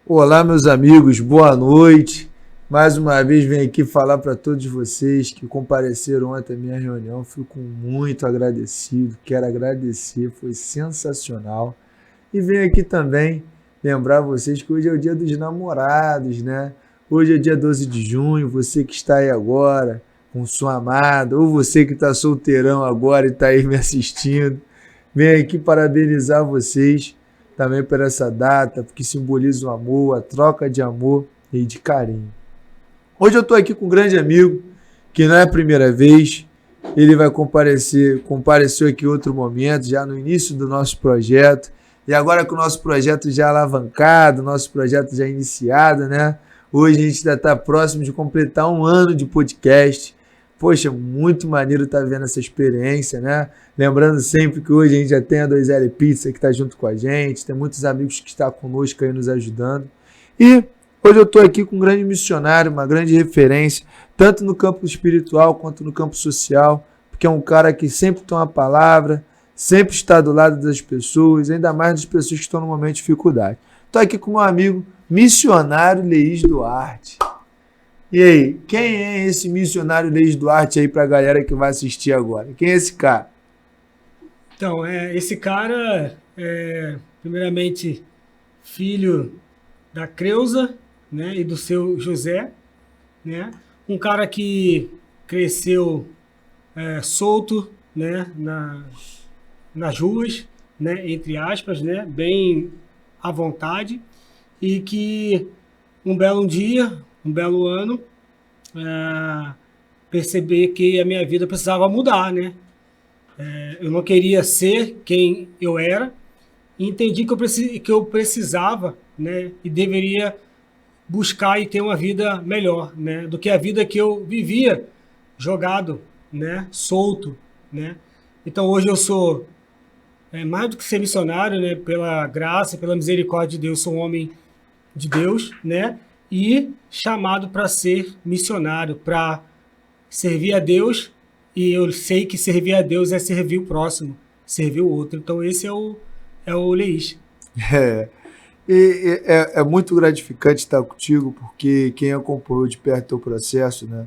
Olá, meus amigos, boa noite. Mais uma vez venho aqui falar para todos vocês que compareceram ontem à minha reunião. Fico muito agradecido, quero agradecer, foi sensacional. E venho aqui também lembrar vocês que hoje é o dia dos namorados, né? Hoje é dia 12 de junho, você que está aí agora com sua amada, ou você que está solteirão agora e está aí me assistindo, venho aqui parabenizar vocês também por essa data, porque simboliza o amor, a troca de amor e de carinho. Hoje eu estou aqui com um grande amigo, que não é a primeira vez, ele vai compareceu aqui em outro momento, já no início do nosso projeto, e agora com o nosso projeto já alavancado, nosso projeto já iniciado, né? Hoje a gente ainda está próximo de completar um ano de podcast. Poxa, muito maneiro estar vendo essa experiência, né? Lembrando sempre que hoje a gente já tem a 2L Pizza que está junto com a gente, tem muitos amigos que estão conosco aí nos ajudando. E hoje eu estou aqui com um grande missionário, uma grande referência, tanto no campo espiritual quanto no campo social, porque é um cara que sempre toma a palavra, sempre está do lado das pessoas, ainda mais das pessoas que estão no momento de dificuldade. Estou aqui com meu amigo missionário Leís Duarte. E aí, quem é esse missionário Leís Duarte aí para a galera que vai assistir agora? Quem é esse cara? Então, esse cara é, primeiramente, filho da Creuza, né, e do seu José, né? Um cara que cresceu solto, né, nas ruas, né, entre aspas, né, bem à vontade, e que um belo dia, um belo ano, é, perceber que a minha vida precisava mudar, né? Eu não queria ser quem eu era e entendi que eu precisava, né, e deveria buscar e ter uma vida melhor, né, do que a vida que eu vivia jogado, né, solto, né. Então hoje eu sou mais do que ser missionário, né, pela graça, pela misericórdia de Deus, sou um homem de Deus, né, e chamado para ser missionário, para servir a Deus, e eu sei que servir a Deus é servir o próximo, servir o outro. Então esse é o Leís. É, é muito gratificante estar contigo, porque quem acompanhou de perto o teu processo, né?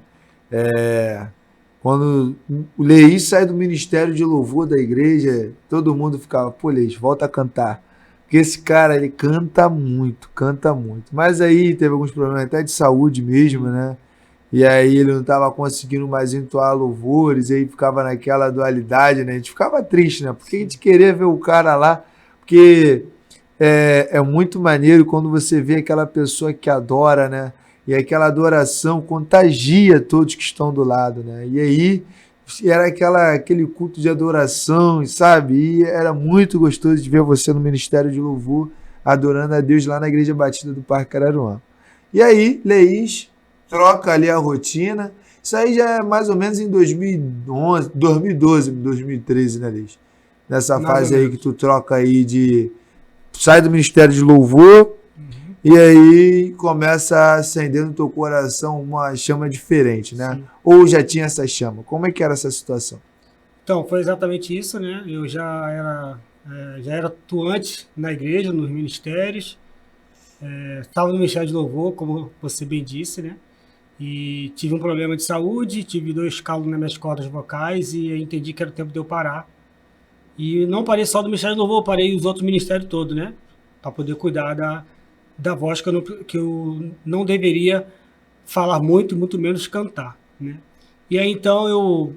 É, quando o Leís sai do ministério de louvor da igreja, todo mundo ficava, pô, Leís, volta a cantar. Porque esse cara, ele canta muito, canta muito. Mas aí teve alguns problemas até de saúde mesmo, né? E aí ele não estava conseguindo mais entoar louvores, e aí ficava naquela dualidade, né? A gente ficava triste, né? Porque a gente queria ver o cara lá, porque é muito maneiro quando você vê aquela pessoa que adora, né? E aquela adoração contagia todos que estão do lado, né? E aí era aquele culto de adoração, sabe? E era muito gostoso de ver você no Ministério de Louvor adorando a Deus lá na Igreja Batista do Parque Cararuá. E aí, Leís troca ali a rotina. Isso aí já é mais ou menos em 2011, 2012, 2013, né, Leís? Nessa Mais ou fase aí que menos. tu troca aí de sai do Ministério de Louvor Uhum. e aí começa a acender no teu coração uma chama diferente, né? Sim. Ou já tinha essa chama? Como é que era essa situação? Então, foi exatamente isso, né? Eu já era atuante na igreja, nos ministérios, estava no Ministério de Louvor, como você bem disse, né? E tive um problema de saúde, tive 2 calos nas minhas cordas vocais e eu entendi que era o tempo de eu parar. E não parei só do Ministério do Louvor, parei os outros ministérios todos, né? Para poder cuidar da voz que eu não deveria falar muito, muito menos cantar, né? E aí então eu,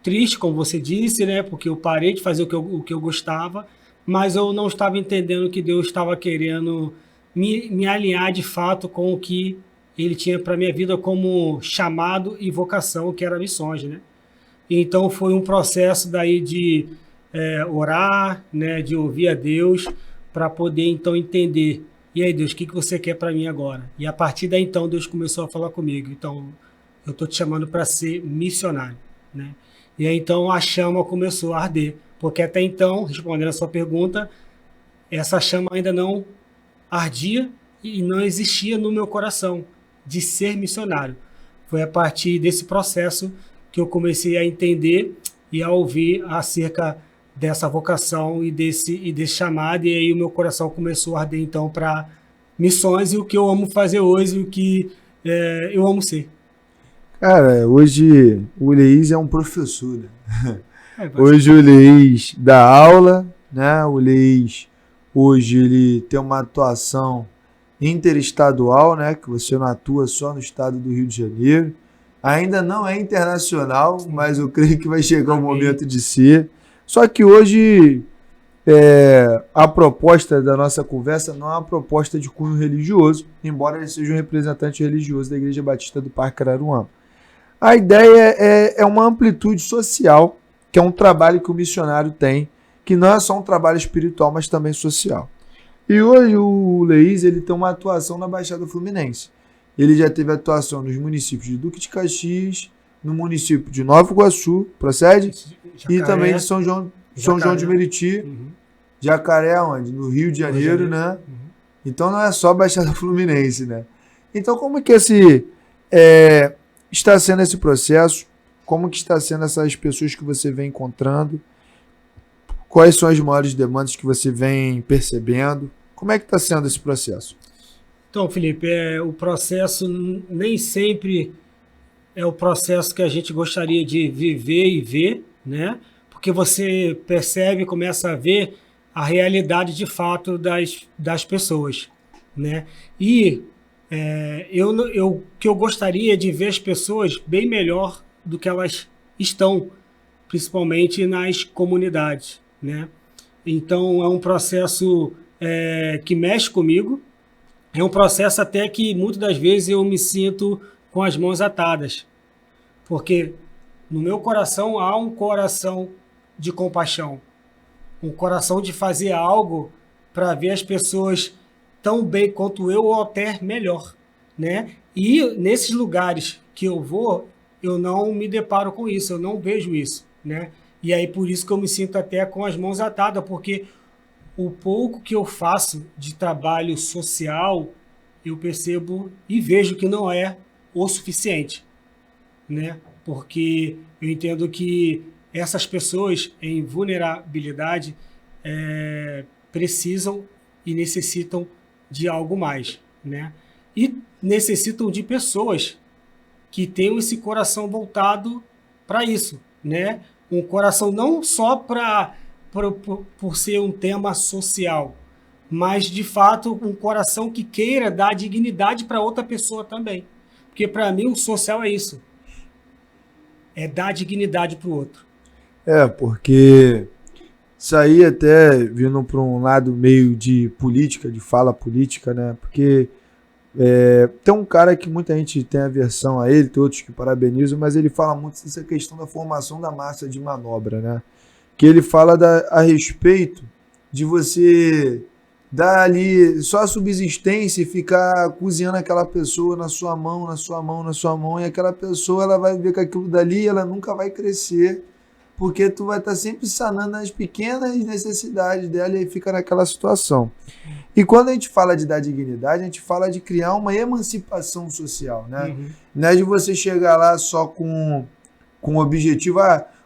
triste, como você disse, né? Porque eu parei de fazer o que eu gostava, mas eu não estava entendendo que Deus estava querendo me alinhar de fato com o que Ele tinha para minha vida como chamado e vocação, que era missões, né? Então foi um processo daí de orar, né, de ouvir a Deus para poder então entender. E aí, Deus, o que você quer para mim agora? E a partir daí então Deus começou a falar comigo. Então eu estou te chamando para ser missionário, né? E aí então a chama começou a arder, porque até então, respondendo a sua pergunta, essa chama ainda não ardia e não existia no meu coração de ser missionário. Foi a partir desse processo que eu comecei a entender e a ouvir acerca dessa vocação e desse chamado, e aí o meu coração começou a arder então para missões e o que eu amo fazer hoje, o que eu amo ser. Cara, hoje o Leís é um professor, né? Pode Hoje o Leís dá aula, né? O Leís hoje ele tem uma atuação interestadual, né? Que você não atua só no estado do Rio de Janeiro. Ainda não é internacional, mas eu creio que vai chegar o momento de ser. Só que hoje a proposta da nossa conversa não é uma proposta de cunho religioso, embora ele seja um representante religioso da Igreja Batista do Parque Araruama. A ideia é uma amplitude social, que é um trabalho que o missionário tem, que não é só um trabalho espiritual, mas também social. E hoje o Leís ele tem uma atuação na Baixada Fluminense. Ele já teve atuação nos municípios de Duque de Caxias, no município de Nova Iguaçu, procede? Jacaré, e também de São João de Meriti, Jacaré, onde? No Rio de Janeiro, né? Então não é só Baixada Fluminense, né? Então como que está sendo esse processo? Como que está sendo essas pessoas que você vem encontrando? Quais são as maiores demandas que você vem percebendo? Como é que está sendo esse processo? Então, Felipe, o processo nem sempre é o processo que a gente gostaria de viver e ver, né? Porque você percebe, começa a ver a realidade de fato das pessoas, né? E que eu gostaria de ver as pessoas bem melhor do que elas estão, principalmente nas comunidades, né? Então é um processo que mexe comigo, é um processo até que muitas das vezes eu me sinto com as mãos atadas, porque no meu coração há um coração de compaixão, um coração de fazer algo para ver as pessoas tão bem quanto eu ou até melhor, né? E nesses lugares que eu vou, eu não me deparo com isso, eu não vejo isso, né? E aí por isso que eu me sinto até com as mãos atadas, porque o pouco que eu faço de trabalho social, eu percebo e vejo que não é o suficiente, né? Porque eu entendo que essas pessoas em vulnerabilidade precisam e necessitam de algo mais, né? E necessitam de pessoas que tenham esse coração voltado para isso, né? Um coração não só por ser um tema social, mas de fato um coração que queira dar dignidade para outra pessoa também. Porque para mim o social é isso, é dar dignidade para o outro. Porque isso aí até vindo para um lado meio de política, de fala política, né? Porque tem um cara que muita gente tem aversão a ele, tem outros que parabenizam, mas ele fala muito dessa questão da formação da massa de manobra, né? Que ele fala a respeito de você dar ali só a subsistência e ficar cozinhando aquela pessoa na sua mão, na sua mão, na sua mão, e aquela pessoa ela vai ver que aquilo dali ela nunca vai crescer, porque tu vai estar sempre sanando as pequenas necessidades dela e aí fica naquela situação. E quando a gente fala de dar dignidade, a gente fala de criar uma emancipação social, né? Uhum. Não é de você chegar lá só com o objetivo,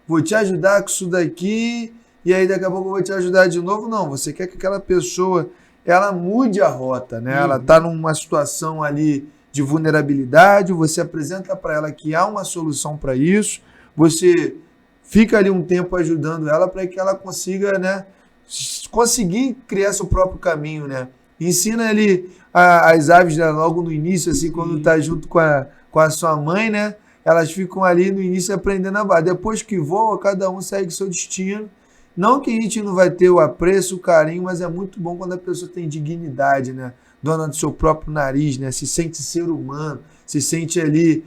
vou te ajudar com isso daqui e aí daqui a pouco eu vou te ajudar de novo. Não, você quer que aquela pessoa ela mude a rota, né? Ela está numa situação ali de vulnerabilidade, você apresenta para ela que há uma solução para isso, você fica ali um tempo ajudando ela para que ela consiga, né, conseguir criar seu próprio caminho, né? Ensina ali as aves, né, logo no início, assim, quando tá junto com a sua mãe, né? Elas ficam ali no início aprendendo a voar. Depois que voa, cada um segue seu destino. Não que a gente não vai ter o apreço, o carinho, mas é muito bom quando a pessoa tem dignidade, né? Dona do seu próprio nariz, né? Se sente ser humano, se sente ali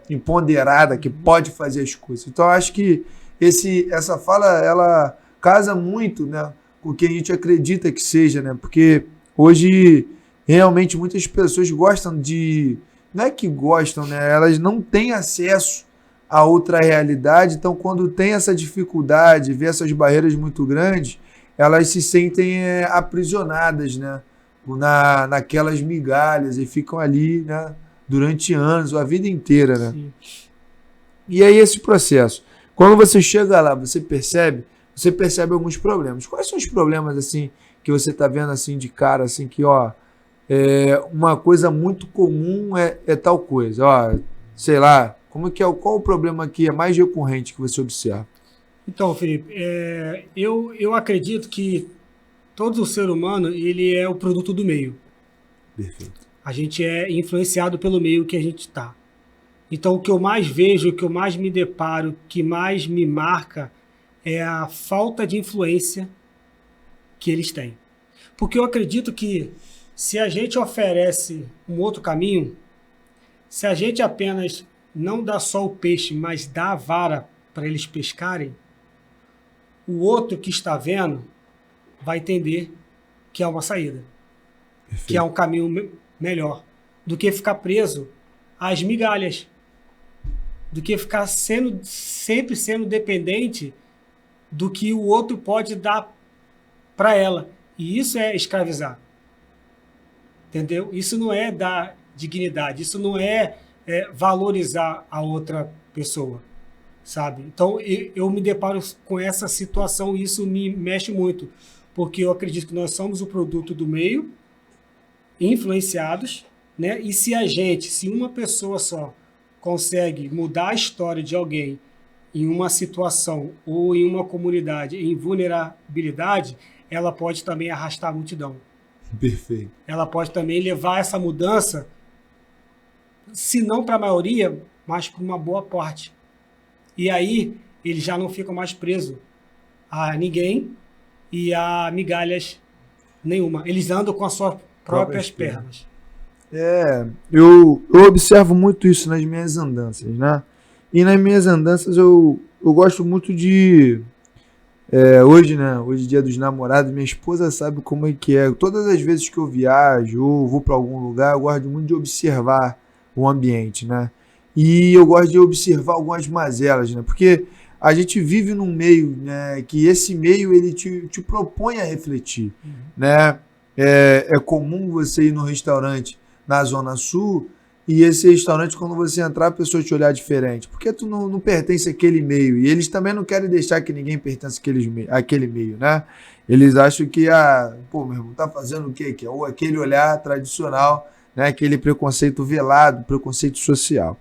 empoderada, que pode fazer as coisas. Então, eu acho que essa fala, ela casa muito, né, com o que a gente acredita que seja, né? Porque hoje, realmente, muitas pessoas gostam de... Não é que gostam, né? Elas não têm acesso a outra realidade, então quando tem essa dificuldade, vê essas barreiras muito grandes, elas se sentem aprisionadas, né? Naquelas migalhas e ficam ali, né, durante anos, ou a vida inteira, né? Sim. E aí esse processo, quando você chega lá, você percebe alguns problemas. Quais são os problemas assim que você está vendo assim de cara, assim que uma coisa muito comum é tal coisa. Ó, sei lá, como que é, qual o problema que é mais recorrente que você observa? Então, Felipe, eu acredito que todo ser humano ele é o produto do meio. Perfeito. A gente é influenciado pelo meio que a gente está. Então, o que eu mais vejo, o que eu mais me deparo, o que mais me marca é a falta de influência que eles têm. Porque eu acredito que se a gente oferece um outro caminho, se a gente apenas não dá só o peixe, mas dá a vara para eles pescarem, o outro que está vendo vai entender que é uma saída, que é um caminho melhor, do que ficar preso às migalhas, do que ficar sempre sendo dependente do que o outro pode dar para ela. E isso é escravizar. Entendeu? Isso não é dar dignidade, isso não é valorizar a outra pessoa, sabe? Então, eu me deparo com essa situação e isso me mexe muito, porque eu acredito que nós somos o produto do meio, influenciados, né? E se uma pessoa só consegue mudar a história de alguém em uma situação ou em uma comunidade em vulnerabilidade, ela pode também arrastar a multidão. Perfeito. Ela pode também levar essa mudança, se não para a maioria, mas para uma boa parte. E aí, eles já não ficam mais presos a ninguém e a migalhas nenhuma. Eles andam com as suas próprias pernas. Eu observo muito isso nas minhas andanças, né? E nas minhas andanças eu gosto muito de... hoje, né? Hoje, dia dos namorados, minha esposa sabe como é que é. Todas as vezes que eu viajo ou vou para algum lugar, eu gosto muito de observar o ambiente, né? E eu gosto de observar algumas mazelas, né? Porque a gente vive num meio, né? Que esse meio, ele te propõe a refletir, né? É comum você ir no restaurante na Zona Sul e esse restaurante, quando você entrar, a pessoa te olhar diferente. Porque tu não pertence àquele meio. E eles também não querem deixar que ninguém pertence àquele meio, né? Eles acham que, meu irmão, tá fazendo o quê? Que é aquele olhar tradicional, né? Aquele preconceito velado, preconceito social.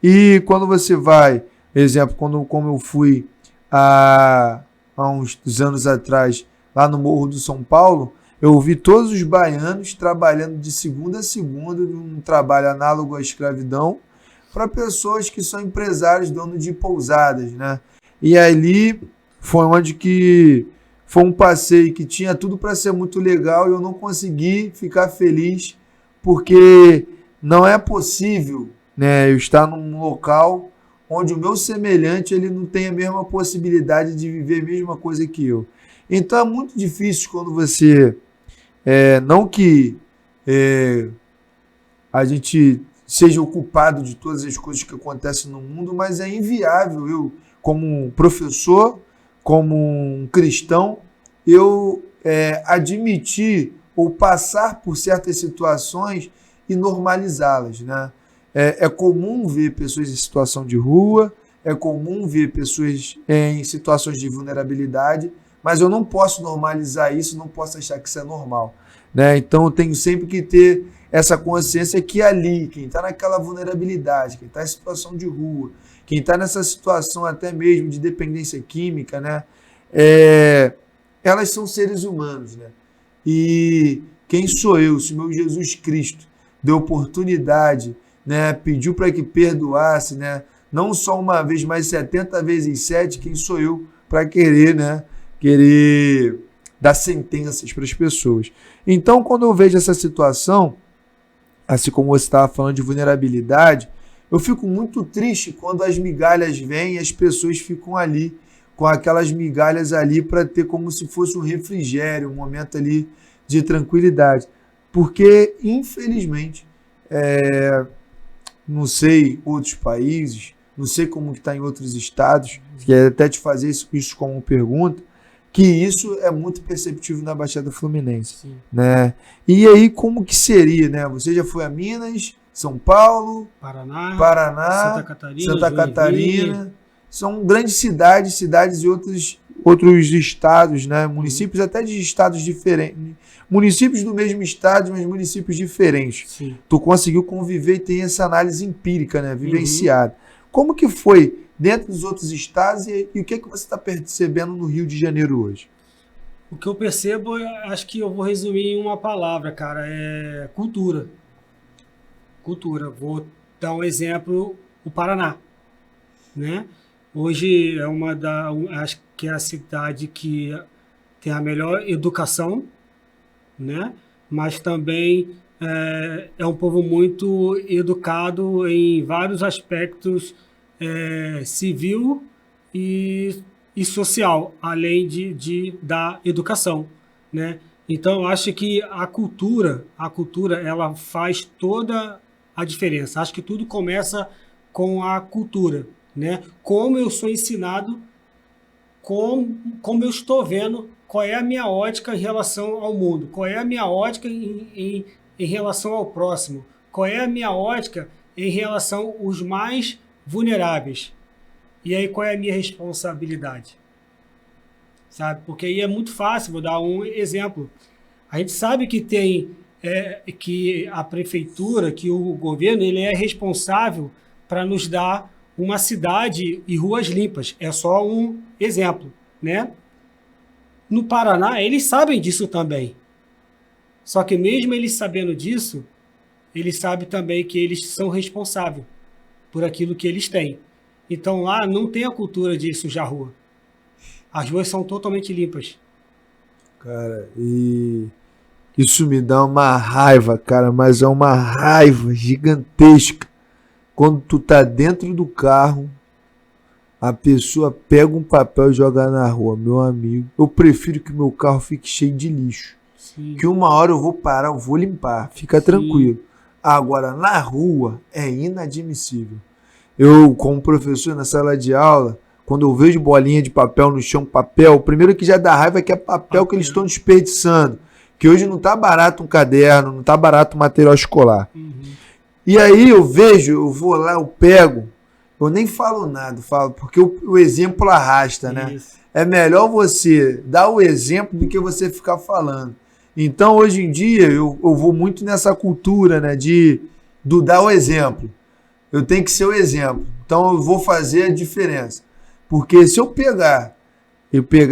E quando você vai, exemplo, como eu fui há uns anos atrás, lá no Morro do São Paulo, eu vi todos os baianos trabalhando de segunda a segunda, um trabalho análogo à escravidão, para pessoas que são empresários, donos de pousadas, né? E ali foi onde que foi um passeio que tinha tudo para ser muito legal e eu não consegui ficar feliz, porque não é possível, né, eu estar num local onde o meu semelhante ele não tem a mesma possibilidade de viver a mesma coisa que eu. Então é muito difícil quando você... não que a gente seja ocupado de todas as coisas que acontecem no mundo, mas é inviável eu, como um professor, como um cristão, eu admitir ou passar por certas situações e normalizá-las, né? É comum ver pessoas em situação de rua, é comum ver pessoas em situações de vulnerabilidade, mas eu não posso normalizar isso, não posso achar que isso é normal, né? Então eu tenho sempre que ter essa consciência que ali, quem está naquela vulnerabilidade, quem está em situação de rua, quem está nessa situação até mesmo de dependência química, né? Elas são seres humanos, né? E quem sou eu, se meu Jesus Cristo deu oportunidade, né? Pediu para que perdoasse, né? Não só uma vez, mas 70 vezes 7, quem sou eu para querer, né? Querer dar sentenças para as pessoas. Então, quando eu vejo essa situação, assim como você estava falando de vulnerabilidade, eu fico muito triste quando as migalhas vêm e as pessoas ficam ali, com aquelas migalhas ali para ter como se fosse um refrigério, um momento ali de tranquilidade. Porque, infelizmente, não sei outros países, não sei como que está em outros estados, quero até te fazer isso como pergunta, que isso é muito perceptível na Baixada Fluminense. Sim. Né? E aí, como que seria, né? Você já foi a Minas, São Paulo, Paraná, Santa Catarina. São grandes cidades e outros estados, né? Municípios até de estados diferentes. Municípios do mesmo estado, mas municípios diferentes. Sim. Tu conseguiu conviver e ter essa análise empírica, né? Vivenciada. Como que foi dentro dos outros estados e o que você está percebendo no Rio de Janeiro hoje? O que eu percebo, acho que eu vou resumir em uma palavra, cara, é cultura. Cultura. Vou dar um exemplo, o Paraná, né? Hoje acho que é a cidade que tem a melhor educação, né? Mas também é um povo muito educado em vários aspectos civil e social, além da educação, né? Então, eu acho que a cultura, ela faz toda a diferença. Acho que tudo começa com a cultura, né? Como eu sou ensinado, como eu estou vendo, qual é a minha ótica em relação ao mundo, qual é a minha ótica em relação ao próximo, qual é a minha ótica em relação aos mais vulneráveis. E aí, qual é a minha responsabilidade? Sabe? Porque aí é muito fácil, vou dar um exemplo. A gente sabe que que a prefeitura, que o governo, ele é responsável para nos dar uma cidade e ruas limpas. É só um exemplo, né? No Paraná, eles sabem disso também. Só que mesmo eles sabendo disso, eles sabem também que eles são responsáveis por aquilo que eles têm. Então lá não tem a cultura de sujar a rua. As ruas são totalmente limpas. Cara, e isso me dá uma raiva, cara, mas é uma raiva gigantesca. Quando tu tá dentro do carro, a pessoa pega um papel e joga na rua. Meu amigo, eu prefiro que meu carro fique cheio de lixo. Sim. Que uma hora eu vou parar, eu vou limpar. Fica tranquilo. Agora, na rua, é inadmissível. Eu, como professor na sala de aula, quando eu vejo bolinha de papel no chão, papel, o primeiro que já dá raiva é que é papel que eles estão desperdiçando. Que hoje não tá barato um caderno, não tá barato um material escolar. E aí eu vejo, eu vou lá, eu pego, eu nem falo nada, porque o exemplo arrasta, né? Isso. É melhor você dar o exemplo do que você ficar falando. Então, hoje em dia, eu vou muito nessa cultura, né, do dar o exemplo. Eu tenho que ser o exemplo. Então, eu vou fazer a diferença. Porque se eu pegar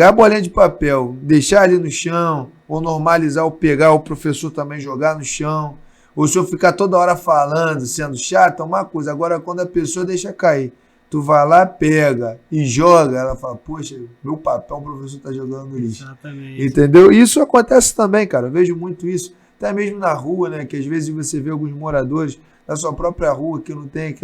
a bolinha de papel, deixar ali no chão, ou normalizar ou pegar o professor também jogar no chão, ou se eu ficar toda hora falando, sendo chato, é uma coisa. Agora, quando a pessoa deixa cair, tu vai lá, pega e joga, ela fala, poxa, meu papel o professor está jogando no lixo. Exatamente. Entendeu? Isso acontece também, cara. Eu vejo muito isso, até mesmo na rua, né? Que às vezes você vê alguns moradores da sua própria rua que não tem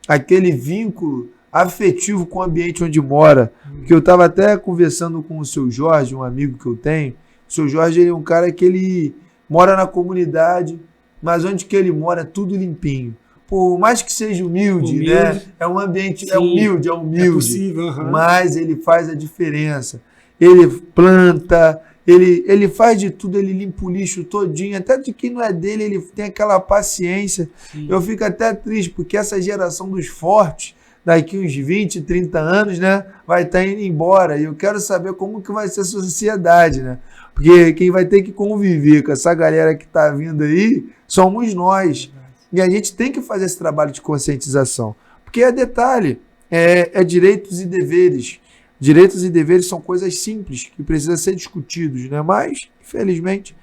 aquele vínculo afetivo com o ambiente onde mora. Porque eu estava até conversando com o seu Jorge, um amigo que eu tenho. O seu Jorge, ele é um cara que ele mora na comunidade, mas onde que ele mora é tudo limpinho. Por mais que seja humilde, né? É um ambiente, Sim, é humilde, é possível, mas ele faz a diferença. Ele planta, ele faz de tudo, ele limpa o lixo todinho, até de quem não é dele, ele tem aquela paciência. Sim. Eu fico até triste, porque essa geração dos fortes, daqui uns 20, 30 anos, né, vai estar indo embora. E eu quero saber como que vai ser a sociedade, né? Porque quem vai ter que conviver com essa galera que está vindo aí somos nós. E a gente tem que fazer esse trabalho de conscientização. Porque é detalhe, é direitos e deveres. Direitos e deveres são coisas simples, que precisam ser discutidos, né? Mas, infelizmente,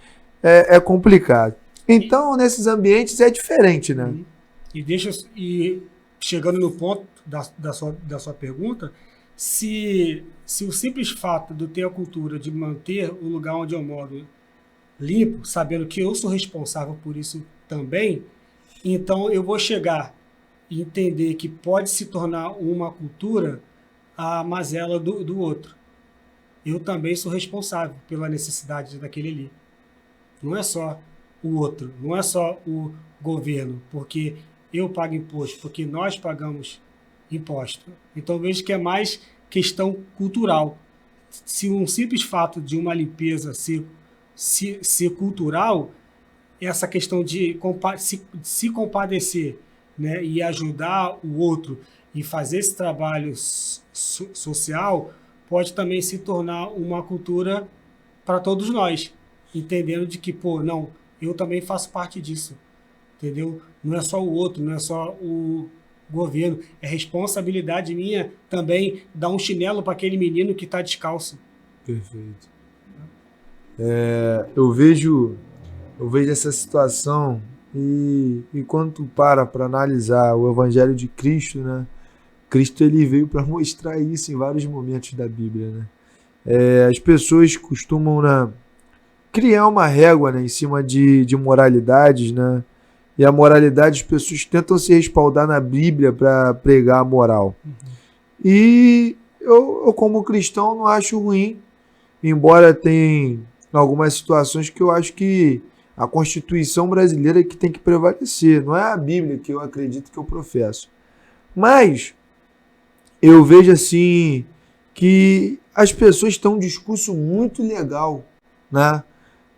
é complicado. Então, nesses ambientes é diferente, né? E chegando no ponto da sua pergunta, se o simples fato de eu ter a cultura de manter o lugar onde eu moro limpo, sabendo que eu sou responsável por isso também, então eu vou chegar e entender que pode se tornar uma cultura a mazela do outro. Eu também sou responsável pela necessidade daquele ali. Não é só o outro, não é só o governo, porque eu pago imposto, porque nós pagamos imposto. Então eu vejo que é mais questão cultural. Se um simples fato de uma limpeza ser cultural, essa questão de se compadecer, né, e ajudar o outro e fazer esse trabalho social pode também se tornar uma cultura para todos nós, entendendo de que, pô, não, eu também faço parte disso, entendeu? Não é só o outro, não é só o governo, é responsabilidade minha também dar um chinelo para aquele menino que está descalço. Perfeito. Eu vejo essa situação e quando tu para analisar o Evangelho de Cristo, né? Cristo ele veio para mostrar isso em vários momentos da Bíblia, né? As pessoas costumam, né, criar uma régua, né, em cima de moralidades, né? E a moralidade, as pessoas tentam se respaldar na Bíblia para pregar a moral. E eu, como cristão, não acho ruim, embora tenha algumas situações que eu acho que a Constituição brasileira é que tem que prevalecer, não é a Bíblia que eu acredito, que eu professo. Mas eu vejo assim que as pessoas têm um discurso muito legal, né?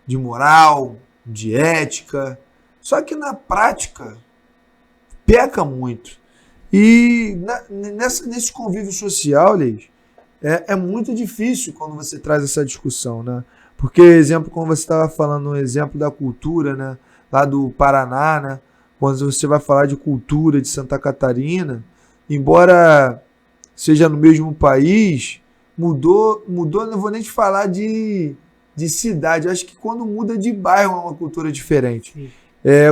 De moral, de ética, só que na prática peca muito. E nesse convívio social, Leis, é muito difícil quando você traz essa discussão, né? Porque, exemplo, como você estava falando, um exemplo da cultura, né? Lá do Paraná, né? Quando você vai falar de cultura de Santa Catarina, embora seja no mesmo país, mudou, não vou nem te falar de cidade, acho que quando muda de bairro é uma cultura diferente. Sim.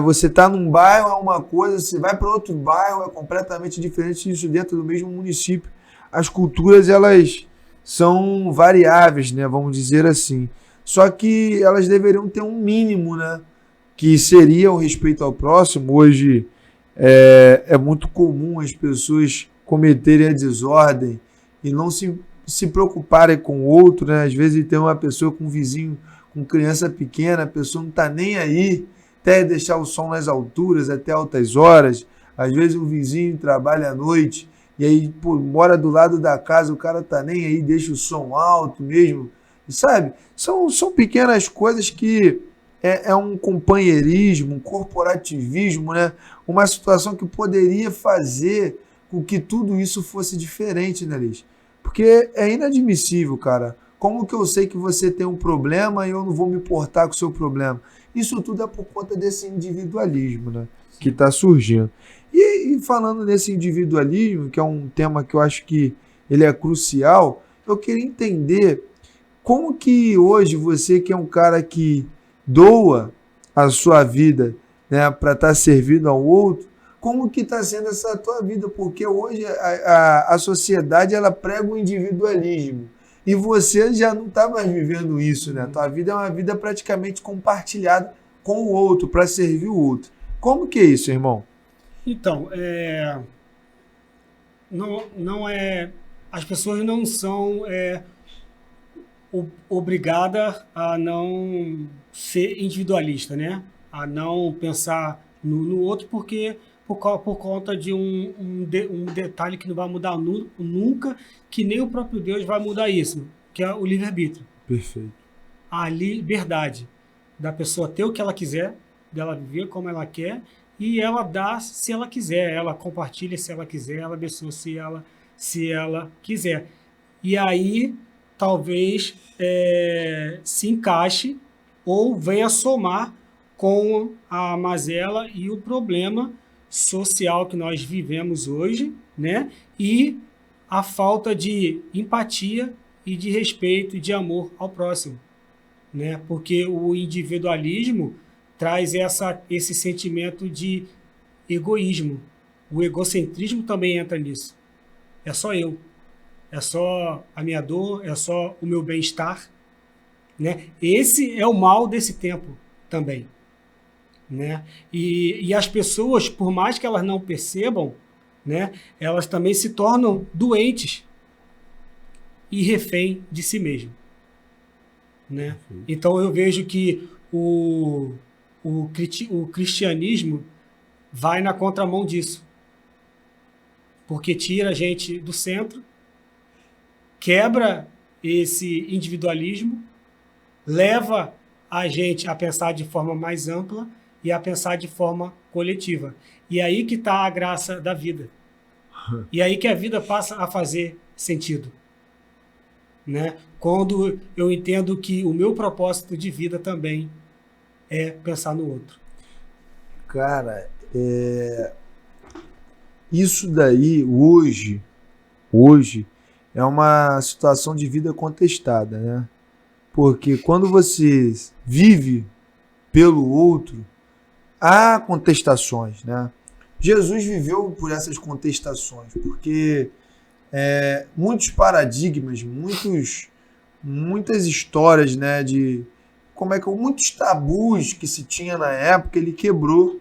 Você está num bairro é uma coisa, você vai para outro bairro é completamente diferente disso dentro do mesmo município. As culturas, elas são variáveis, né, vamos dizer assim. Só que elas deveriam ter um mínimo, né, que seria o respeito ao próximo. Hoje é muito comum as pessoas cometerem a desordem e não se preocuparem com o outro, né? Às vezes tem uma pessoa com um vizinho, com criança pequena, a pessoa não está nem aí, até deixar o som nas alturas, até altas horas. Às vezes o vizinho trabalha à noite e aí, pô, mora do lado da casa, o cara tá nem aí, deixa o som alto mesmo, sabe? São pequenas coisas que é um companheirismo, um corporativismo, né? Uma situação que poderia fazer com que tudo isso fosse diferente, né, Liz? Porque é inadmissível, cara. Como que eu sei que você tem um problema e eu não vou me importar com o seu problema? Isso tudo é por conta desse individualismo, né, que está surgindo. E falando nesse individualismo, que é um tema que eu acho que ele é crucial, eu queria entender como que hoje você, que é um cara que doa a sua vida, né, para estar servindo ao outro, como que está sendo essa tua vida? Porque hoje a sociedade ela prega o individualismo e você já não está mais vivendo isso, né? Tua vida é uma vida praticamente compartilhada com o outro, para servir o outro. Como que é isso, irmão? Então, não é, as pessoas não são obrigadas a não ser individualista, né? A não pensar no outro, porque por conta de um detalhe que não vai mudar nunca, que nem o próprio Deus vai mudar isso, que é o livre-arbítrio. Perfeito. A liberdade da pessoa ter o que ela quiser, dela viver como ela quer, e ela dá se ela quiser, ela compartilha se ela quiser, ela abençoa se ela quiser. E aí, talvez se encaixe ou venha somar com a mazela e o problema social que nós vivemos hoje, né? E a falta de empatia e de respeito e de amor ao próximo, né? Porque o individualismo traz esse sentimento de egoísmo. O egocentrismo também entra nisso. É só eu. É só a minha dor, é só o meu bem-estar, né? Esse é o mal desse tempo também, né? E as pessoas, por mais que elas não percebam, né, elas também se tornam doentes e refém de si mesmo, né? Então eu vejo que o cristianismo vai na contramão disso, porque tira a gente do centro, quebra esse individualismo, leva a gente a pensar de forma mais ampla e a pensar de forma coletiva. E aí que está a graça da vida. E aí que a vida passa a fazer sentido. né? Quando eu entendo que o meu propósito de vida também é pensar no outro. Cara, isso daí hoje é uma situação de vida contestada, né? Porque quando você vive pelo outro, há contestações, né? Jesus viveu por essas contestações, porque muitos paradigmas, muitas histórias, né, de muitos tabus que se tinha na época, ele quebrou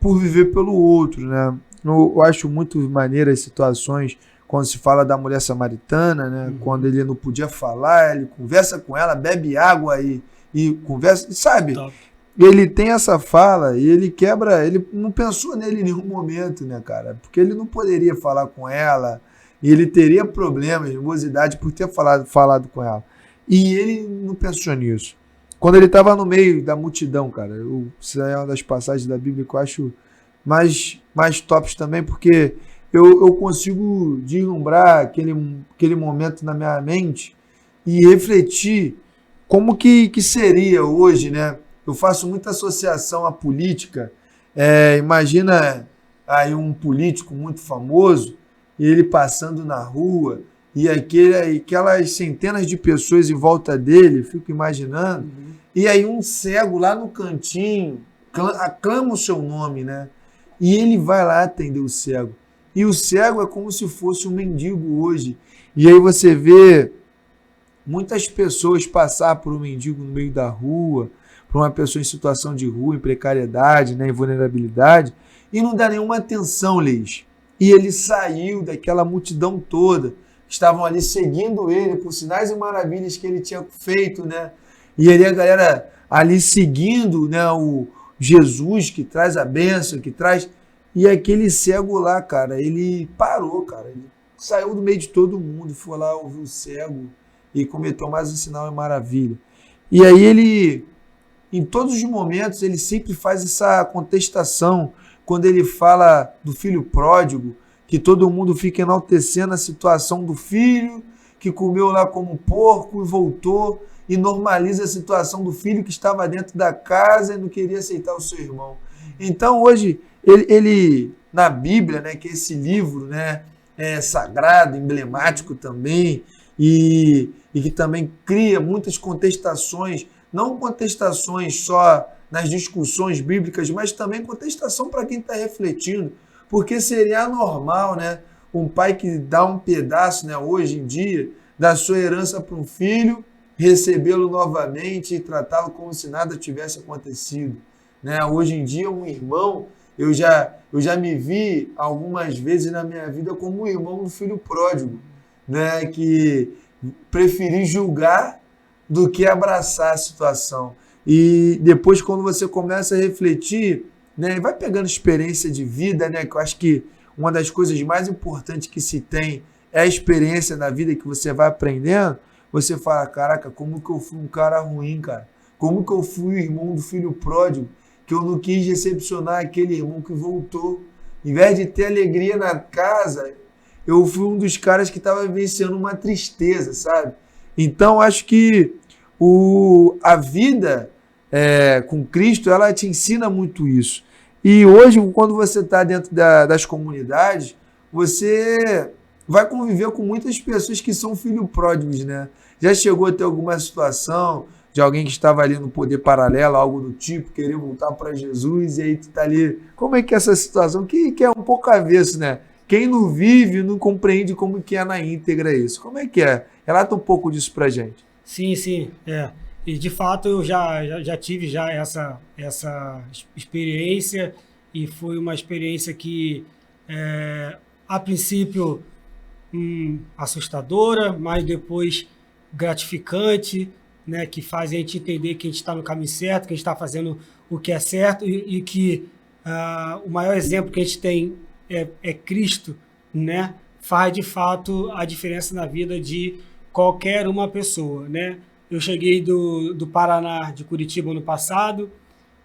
por viver pelo outro, né? Eu acho muito maneiro as situações quando se fala da mulher samaritana, né? Quando ele não podia falar, ele conversa com ela, bebe água e conversa, sabe? Top. Ele tem essa fala e ele quebra, ele não pensou nele em nenhum momento, né, cara? Porque ele não poderia falar com ela e ele teria problemas, nervosidade por ter falado com ela. E ele não pensou nisso. Quando ele estava no meio da multidão, cara, isso é uma das passagens da Bíblia que eu acho mais tops também, porque eu consigo deslumbrar aquele momento na minha mente e refletir como que seria hoje, né? Eu faço muita associação à política. Imagina aí um político muito famoso e ele passando na rua e aquelas centenas de pessoas em volta dele, fico imaginando, e aí um cego lá no cantinho aclama o seu nome, né? E ele vai lá atender o cego. E o cego é como se fosse um mendigo hoje. E aí você vê muitas pessoas passar por um mendigo no meio da rua, por uma pessoa em situação de rua, em precariedade, né, em vulnerabilidade, e não dá nenhuma atenção, Leis. E ele saiu daquela multidão toda, estavam ali seguindo ele por sinais e maravilhas que ele tinha feito, né? E ali a galera ali seguindo, né, o Jesus que traz a bênção, que traz... E aquele cego lá, cara, ele parou, cara. Ele saiu do meio de todo mundo, foi lá ouvir o cego e cometeu mais um sinal e maravilha. E aí ele, em todos os momentos, ele sempre faz essa contestação. Quando ele fala do filho pródigo, que todo mundo fica enaltecendo a situação do filho, que comeu lá como porco e voltou, e normaliza a situação do filho que estava dentro da casa e não queria aceitar o seu irmão. Então, hoje, ele na Bíblia, né, que é esse livro, né, sagrado, emblemático também, e que também cria muitas contestações, não contestações só nas discussões bíblicas, mas também contestação para quem está refletindo, porque seria anormal, né, um pai que dá um pedaço, né, hoje em dia, da sua herança para um filho, recebê-lo novamente e tratá-lo como se nada tivesse acontecido. Né? Hoje em dia, um irmão, eu já me vi algumas vezes na minha vida como um irmão do filho pródigo, né? Que preferi julgar do que abraçar a situação. E depois, quando você começa a refletir, né, vai pegando experiência de vida, né, que eu acho que uma das coisas mais importantes que se tem é a experiência na vida que você vai aprendendo. Você fala, caraca, como que eu fui um cara ruim, cara? Como que eu fui o irmão do filho pródigo, que eu não quis decepcionar aquele irmão que voltou. Em vez de ter alegria na casa, eu fui um dos caras que estava vivenciando uma tristeza, sabe? Então, acho que a vida com Cristo, ela te ensina muito isso. E hoje, quando você está dentro das comunidades, você vai conviver com muitas pessoas que são filhos pródigos, né? Já chegou a ter alguma situação de alguém que estava ali no poder paralelo, algo do tipo, querer voltar para Jesus, e aí tu tá ali... Como é que é essa situação? Que é um pouco avesso, né? Quem não vive não compreende como que é na íntegra isso. Como é que é? Relata um pouco disso pra gente. Sim, sim, E de fato eu já tive essa experiência, e foi uma experiência que a princípio assustadora, mas depois gratificante, né, que faz a gente entender que a gente está no caminho certo, que a gente está fazendo o que é certo, e que o maior exemplo que a gente tem é Cristo, né, faz de fato a diferença na vida de qualquer uma pessoa, né? Eu cheguei do Paraná, de Curitiba, ano passado,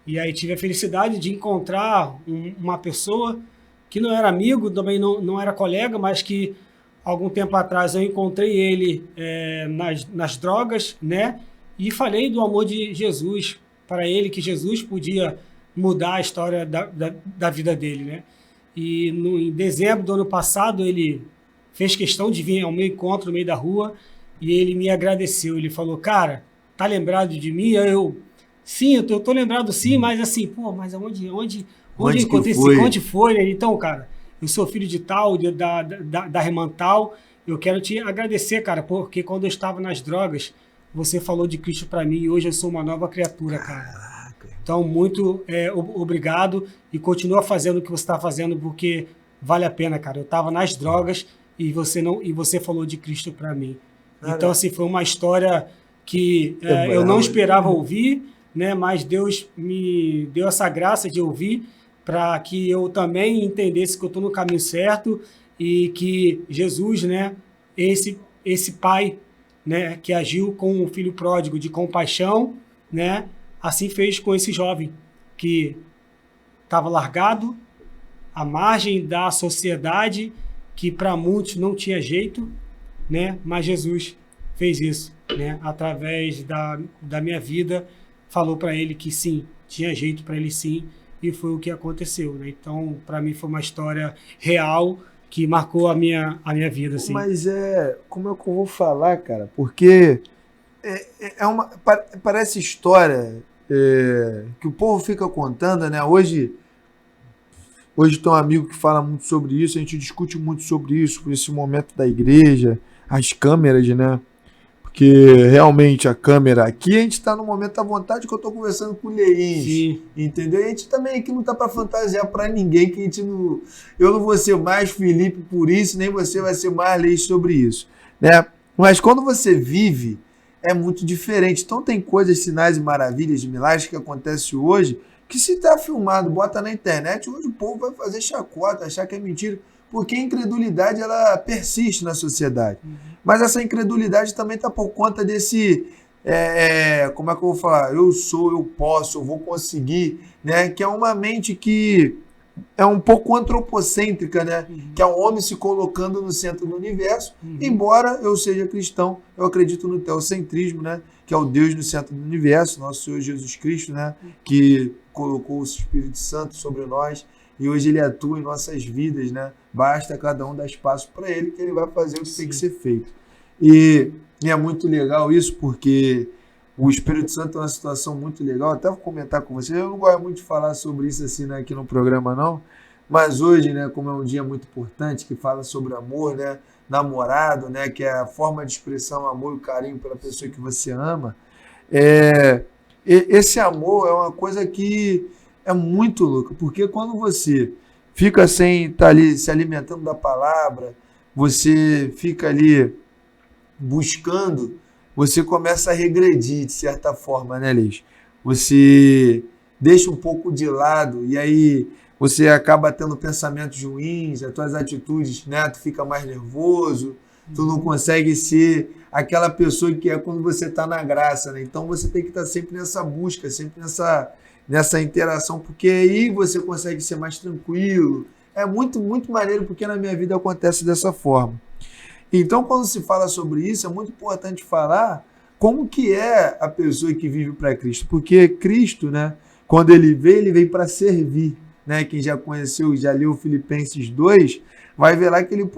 e aí tive a felicidade de encontrar uma pessoa que não era amigo, também não era colega, mas que algum tempo atrás eu encontrei ele nas drogas, né? E falei do amor de Jesus para ele, que Jesus podia mudar a história da vida dele, né? E em dezembro do ano passado ele fez questão de vir ao meu encontro no meio da rua e ele me agradeceu. Ele falou, cara, tá lembrado de mim? Sim, eu tô lembrado sim, mas assim, pô, mas onde eu encontrei esse? Onde foi? Então, cara, eu sou filho de tal, da Remantal, eu quero te agradecer, cara, porque quando eu estava nas drogas, você falou de Cristo para mim e hoje eu sou uma nova criatura, cara. Então, muito obrigado e continua fazendo o que você está fazendo, porque vale a pena, cara. Eu estava nas drogas e você falou de Cristo para mim. Então, assim, foi uma história que eu não esperava ouvir, né? Mas Deus me deu essa graça de ouvir para que eu também entendesse que eu estou no caminho certo e que Jesus, né? Esse pai, né? Que agiu com o filho pródigo de compaixão, né? Assim fez com esse jovem que estava largado à margem da sociedade, que para muitos não tinha jeito, né? Mas Jesus fez isso, né? Através da minha vida, falou para ele que sim, tinha jeito para ele sim, e foi o que aconteceu, né? Então, para mim foi uma história real que marcou a minha vida, assim. Mas como é que eu vou falar, cara? Porque parece história que o povo fica contando, né? Hoje tem um amigo que fala muito sobre isso, a gente discute muito sobre isso, por esse momento da igreja, as câmeras, né? Porque realmente a câmera aqui, a gente está no momento à vontade que eu estou conversando com o Leins, entendeu? E a gente também aqui não está para fantasiar para ninguém, que eu não vou ser mais Felipe por isso, nem você vai ser mais Leins sobre isso, né? Mas quando você vive, é muito diferente. Então tem coisas, sinais e maravilhas de milagres que acontecem hoje, que se está filmado, bota na internet, hoje o povo vai fazer chacota, achar que é mentira, porque a incredulidade ela persiste na sociedade. Mas essa incredulidade também está por conta desse, como é que eu vou falar? Eu posso, eu vou conseguir, né? Que é uma mente que é um pouco antropocêntrica, né? Que é um homem se colocando no centro do universo. Embora eu seja cristão, eu acredito no teocentrismo, né? Que é o Deus no centro do universo, nosso Senhor Jesus Cristo, né? Que colocou o Espírito Santo sobre nós e hoje ele atua em nossas vidas, né? Basta cada um dar espaço para ele, que ele vai fazer o que tem que ser feito. E é muito legal isso, porque o Espírito Santo é uma situação muito legal. Até vou comentar com você, eu não gosto muito de falar sobre isso assim, né, aqui no programa, não. Mas hoje, né, como é um dia muito importante, que fala sobre amor, né, namorado, né, que é a forma de expressar o amor e o carinho pela pessoa que você ama, esse amor é uma coisa que é muito louca, porque quando você fica sem estar ali se alimentando da palavra, você fica ali buscando, você começa a regredir de certa forma, né, Liz? Você deixa um pouco de lado e aí você acaba tendo pensamentos ruins, as tuas atitudes, né? Tu fica mais nervoso, tu não consegue ser aquela pessoa que é quando você está na graça, né? Então você tem que estar sempre nessa busca, sempre nessa interação, porque aí você consegue ser mais tranquilo. É muito, muito maneiro, porque na minha vida acontece dessa forma. Então, quando se fala sobre isso, é muito importante falar como que é a pessoa que vive para Cristo. Porque Cristo, né, quando ele vem para servir. Né? Quem já conheceu, já leu Filipenses 2, vai ver lá que ele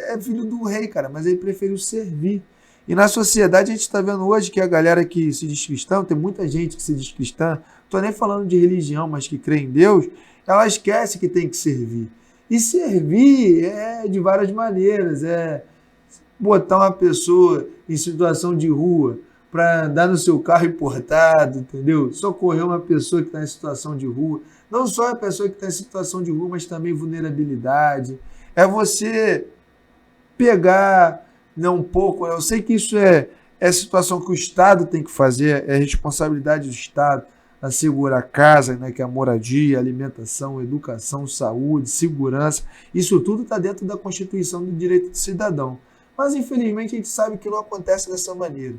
é filho do rei, cara, mas ele preferiu servir. E na sociedade a gente está vendo hoje que a galera que se diz cristã, tem muita gente que se diz cristã, não estou nem falando de religião, mas que crê em Deus, ela esquece que tem que servir. E servir é de várias maneiras, botar uma pessoa em situação de rua para andar no seu carro importado, entendeu? Socorrer uma pessoa que está em situação de rua. Não só a pessoa que está em situação de rua, mas também vulnerabilidade. É você pegar, né, um pouco... Eu sei que isso é situação que o Estado tem que fazer, é responsabilidade do Estado, assegurar a casa, né, que é a moradia, alimentação, educação, saúde, segurança. Isso tudo está dentro da Constituição do Direito do Cidadão. Mas, infelizmente, a gente sabe que não acontece dessa maneira.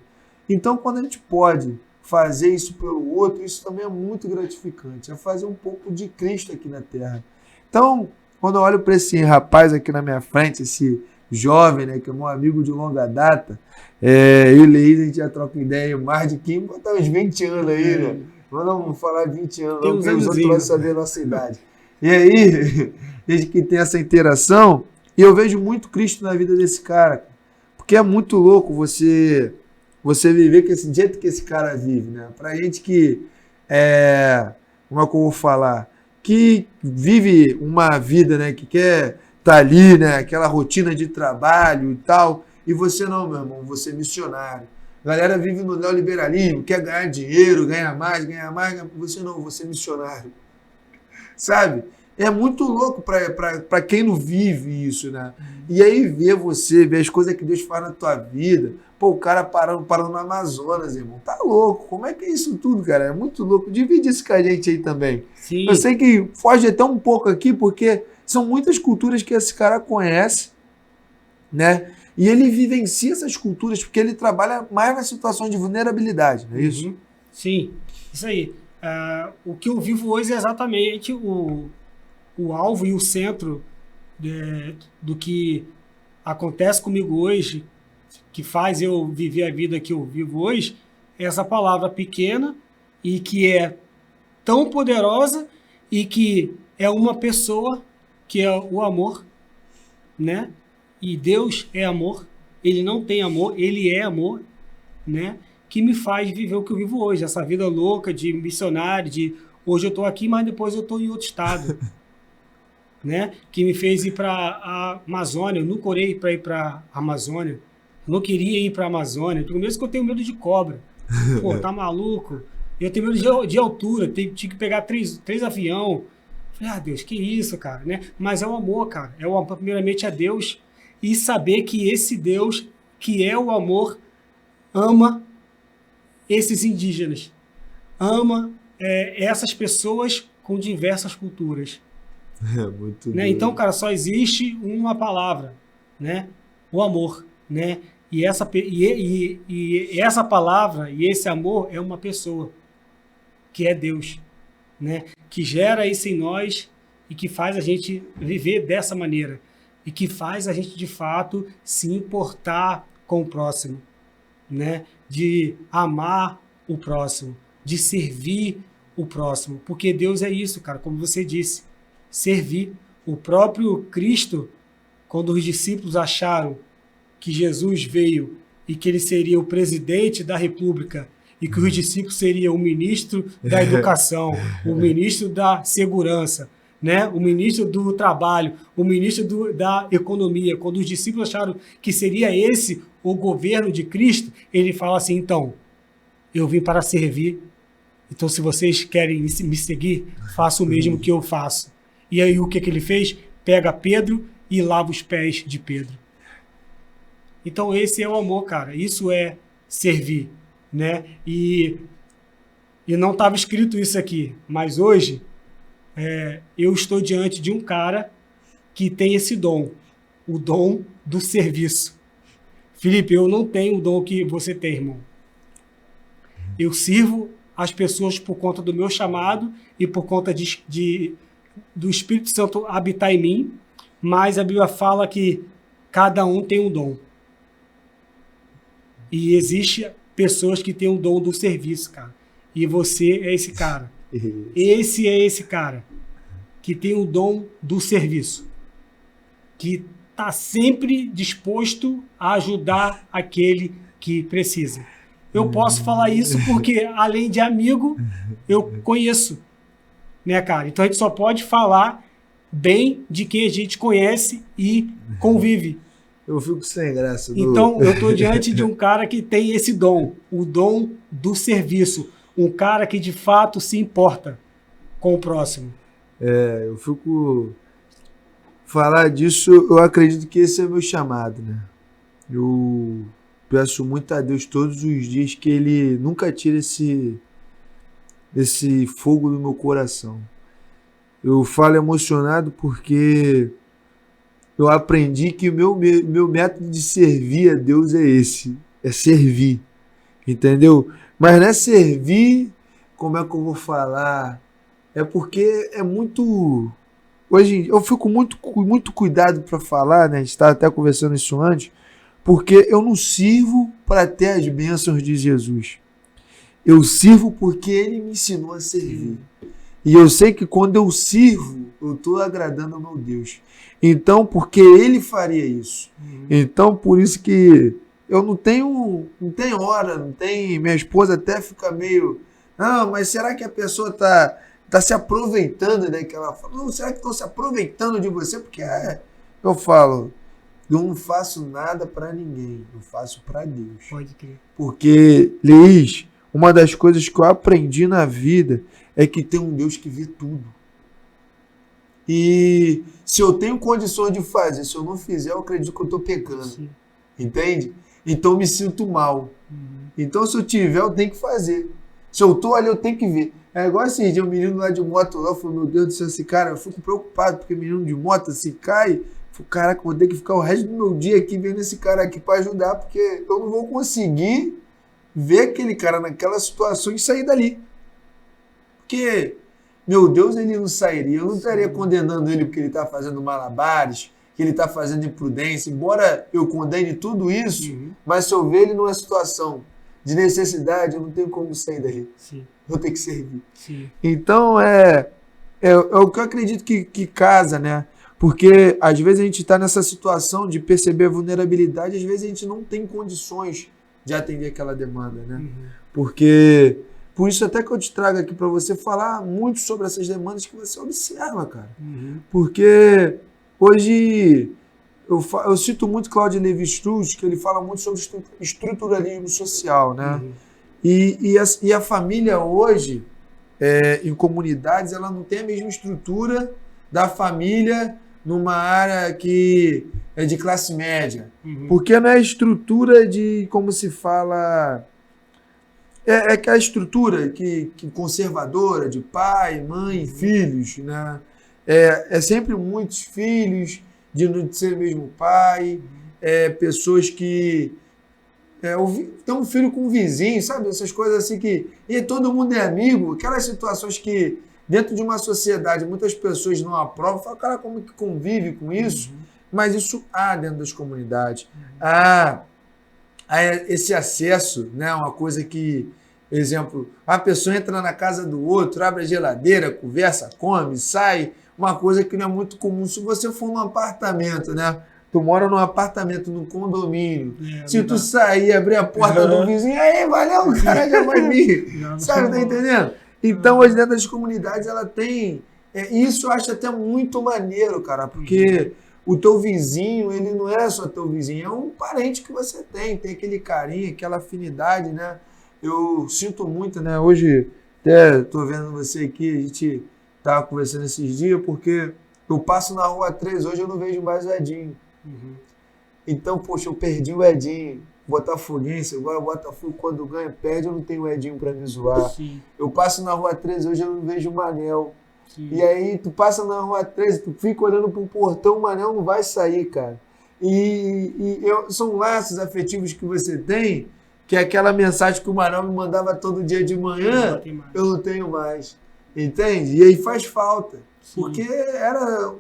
Então, quando a gente pode fazer isso pelo outro, isso também é muito gratificante. É fazer um pouco de Cristo aqui na Terra. Então, quando eu olho para esse rapaz aqui na minha frente, esse jovem, né, que é meu amigo de longa data. Eu e o Leís, a gente já troca ideia mais de 15, botar uns 20 anos aí, né? Mas não vamos falar de 20 anos, Tem não, uns porque os outros vão anozinhos. saber a nossa idade. E aí, desde que tem essa interação, e eu vejo muito Cristo na vida desse cara, porque é muito louco você viver com esse jeito que esse cara vive, né? Pra gente que como é que eu vou falar? Que vive uma vida, né? Que quer estar ali, né? Aquela rotina de trabalho e tal. E você não, meu irmão, você é missionário. A galera vive no neoliberalismo, quer ganhar dinheiro, ganhar mais. Você não, você é missionário. Sabe? É muito louco para quem não vive isso, né? E aí ver as coisas que Deus faz na tua vida. Pô, o cara parando no Amazonas, irmão. Tá louco. Como é que é isso tudo, cara? É muito louco. Divide isso com a gente aí também. Sim. Eu sei que foge até um pouco aqui, porque são muitas culturas que esse cara conhece, né? E ele vivencia essas culturas porque ele trabalha mais nas situações de vulnerabilidade, não é isso? Uhum. Sim, isso aí. O que eu vivo hoje é exatamente o alvo e o centro do que acontece comigo hoje, que faz eu viver a vida que eu vivo hoje, é essa palavra pequena e que é tão poderosa e que é uma pessoa que é o amor, né? E Deus é amor, ele não tem amor, ele é amor, né? Que me faz viver o que eu vivo hoje, essa vida louca de missionário, de hoje eu estou aqui, mas depois eu estou em outro estado, né? Que me fez ir para a Amazônia. Eu nunca orei para ir para a Amazônia, eu não queria ir para a Amazônia, pelo menos que eu tenho medo de cobra. Pô, tá maluco? Eu tenho medo de altura, tinha que pegar três avião. Falei, Deus, que isso, cara, né? Mas é o amor, cara. É o amor, primeiramente, a Deus e saber que esse Deus, que é o amor, ama esses indígenas, ama essas pessoas com diversas culturas. Muito Né? Então, cara, só existe uma palavra, né? O amor, né? E essa palavra e esse amor é uma pessoa, que é Deus, né? Que gera isso em nós e que faz a gente viver dessa maneira e que faz a gente, de fato, se importar com o próximo, né? De amar o próximo, de servir o próximo, porque Deus é isso, cara, como você disse, servir. O próprio Cristo, quando os discípulos acharam que Jesus veio e que ele seria o presidente da República e que os discípulos seriam o ministro da educação, o ministro da segurança, né? O ministro do trabalho, o ministro da economia. Quando os discípulos acharam que seria esse o governo de Cristo, ele fala assim, então, eu vim para servir, então se vocês querem me seguir, façam o mesmo que eu faço. E aí o que ele fez? Pega Pedro e lava os pés de Pedro. Então esse é o amor, cara. Isso é servir, né? E não estava escrito isso aqui, mas hoje eu estou diante de um cara que tem esse dom, o dom do serviço. Felipe, eu não tenho o dom que você tem, irmão. Eu sirvo as pessoas por conta do meu chamado e por conta do Espírito Santo habitar em mim, mas a Bíblia fala que cada um tem um dom. E existe pessoas que têm o dom do serviço, cara. E você é esse cara. Esse é esse cara que tem o dom do serviço. Que está sempre disposto a ajudar aquele que precisa. Eu posso falar isso porque, além de amigo, eu conheço, né, cara? Então a gente só pode falar bem de quem a gente conhece e convive. Eu fico sem graça. Então, eu estou diante de um cara que tem esse dom, o dom do serviço. Um cara que, de fato, se importa com o próximo. Eu fico... Falar disso, eu acredito que esse é o meu chamado, né? Eu peço muito a Deus todos os dias que Ele nunca tire esse fogo do meu coração. Eu falo emocionado porque eu aprendi que o meu método de servir a Deus é esse. É servir. Entendeu? Mas não é servir, como é que eu vou falar? É porque é muito hoje eu fico muito cuidado para falar, né? A gente estava até conversando isso antes, porque eu não sirvo para ter as bênçãos de Jesus. Eu sirvo porque ele me ensinou a servir. E eu sei que quando eu sirvo, eu estou agradando ao meu Deus. Então, porque ele faria isso. Então, por isso que eu não tenho hora, não tem. Minha esposa até fica meio. Não, mas será que a pessoa tá se aproveitando, né? Que ela fala, não, será que estão se aproveitando de você? Porque eu falo, eu não faço nada para ninguém, eu faço para Deus. Pode crer. Porque, Leís, uma das coisas que eu aprendi na vida é que tem um Deus que vê tudo. E se eu tenho condições de fazer, se eu não fizer, eu acredito que eu estou pecando. Sim. Entende? Então eu me sinto mal. Então se eu tiver, eu tenho que fazer. Se eu estou ali, eu tenho que ver. É igual assim, um menino lá de moto lá, eu falei, meu Deus do céu, esse cara, eu fico preocupado, porque menino de moto, se cai, eu falo, caraca, vou ter que ficar o resto do meu dia aqui vendo esse cara aqui para ajudar, porque eu não vou conseguir ver aquele cara naquela situação e sair dali. Porque, meu Deus, ele não sairia. Eu não estaria condenando ele porque ele está fazendo malabares, que ele está fazendo imprudência. Embora eu condene tudo isso, mas se eu ver ele numa situação de necessidade, eu não tenho como sair dali. Sim. Vou ter que servir. Sim. Então, é o que eu acredito que casa, né? Porque, às vezes, a gente está nessa situação de perceber a vulnerabilidade, às vezes a gente não tem condições de atender aquela demanda, né? Porque, por isso até que eu te trago aqui para você falar muito sobre essas demandas que você observa, cara. Porque hoje eu cito muito Claudio Lévi-Strauss, que ele fala muito sobre estruturalismo social, né? E a família hoje, em comunidades, ela não tem a mesma estrutura da família numa área que é de classe média. Porque não é a estrutura de, como se fala, é que a estrutura que conservadora de pai, mãe, filhos, né? É sempre muitos filhos, de não ser o mesmo pai, pessoas que tem um filho com um vizinho, sabe? Essas coisas assim que... E todo mundo é amigo, aquelas situações que dentro de uma sociedade muitas pessoas não aprovam, falam, cara, como que convive com isso? Mas isso há dentro das comunidades. Há esse acesso, né? Uma coisa que, exemplo, a pessoa entra na casa do outro, abre a geladeira, conversa, come, sai, uma coisa que não é muito comum. Se você for num apartamento, né? Tu mora num apartamento, num condomínio. Se tu sair, abrir a porta do vizinho, aí, valeu, o cara já vai vir. Sabe, tá entendendo? Então, hoje dentro das comunidades, ela tem... isso eu acho até muito maneiro, cara, porque o teu vizinho, ele não é só teu vizinho, é um parente que você tem aquele carinho, aquela afinidade, né? Eu sinto muito, né? Hoje, até tô vendo você aqui, a gente tava conversando esses dias, porque eu passo na Rua 3, hoje eu não vejo mais o Edinho. Então, poxa, eu perdi o Edinho, botafoguense, agora o Botafogo quando ganha, perde, eu não tenho o Edinho pra me zoar. Sim. Eu passo na Rua 13, hoje eu não vejo o Manel. Sim. E aí, tu passa na Rua 13, tu fica olhando pro portão, o Manel não vai sair, cara. São laços afetivos que você tem, que é aquela mensagem que o Manel me mandava todo dia de manhã, eu não tenho mais. Entende? E aí faz falta. Sim. Porque era,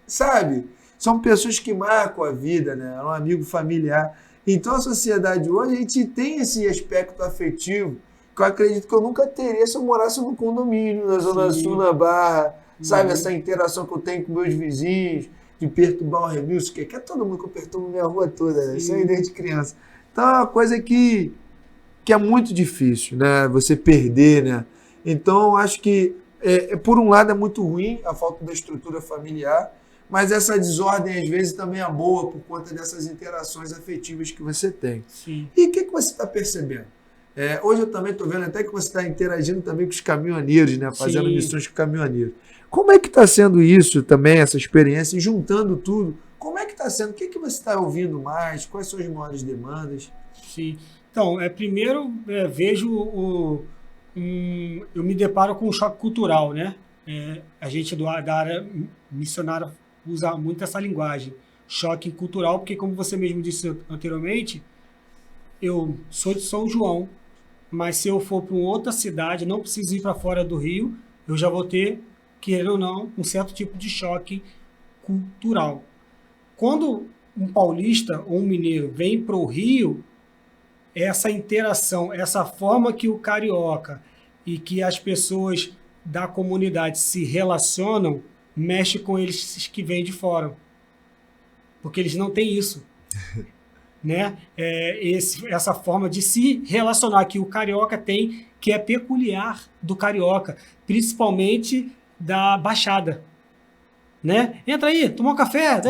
sabe... São pessoas que marcam a vida, né? É um amigo familiar. Então, a sociedade hoje, a gente tem esse aspecto afetivo que eu acredito que eu nunca teria se eu morasse no condomínio, na Zona Sul, na Barra. Sabe, essa interação que eu tenho com meus vizinhos, de perturbar o Remilson, que é todo mundo que eu perturbo minha rua toda, né? Isso aí desde criança. Então, é uma coisa que é muito difícil, né? Você perder, né? Então, eu acho que, por um lado, é muito ruim a falta da estrutura familiar, mas essa desordem, às vezes, também é boa por conta dessas interações afetivas que você tem. Sim. E o que você está percebendo? Hoje eu também estou vendo até que você está interagindo também com os caminhoneiros, né? Fazendo missões com caminhoneiros. Como é que está sendo isso também, essa experiência, e juntando tudo? Como é que está sendo? O que você está ouvindo mais? Quais são as maiores demandas? Sim. Então, primeiro, vejo eu me deparo com um choque cultural, né? A gente da área missionária usa muito essa linguagem, choque cultural, porque como você mesmo disse anteriormente, eu sou de São João, mas se eu for para outra cidade, não preciso ir para fora do Rio, eu já vou ter querendo ou não, um certo tipo de choque cultural. Quando um paulista ou um mineiro vem para o Rio, essa interação, essa forma que o carioca e que as pessoas da comunidade se relacionam, mexe com eles que vêm de fora. Porque eles não têm isso. Né? Essa forma de se relacionar que o carioca tem, que é peculiar do carioca, principalmente da Baixada. Né? Entra aí, tomar um café.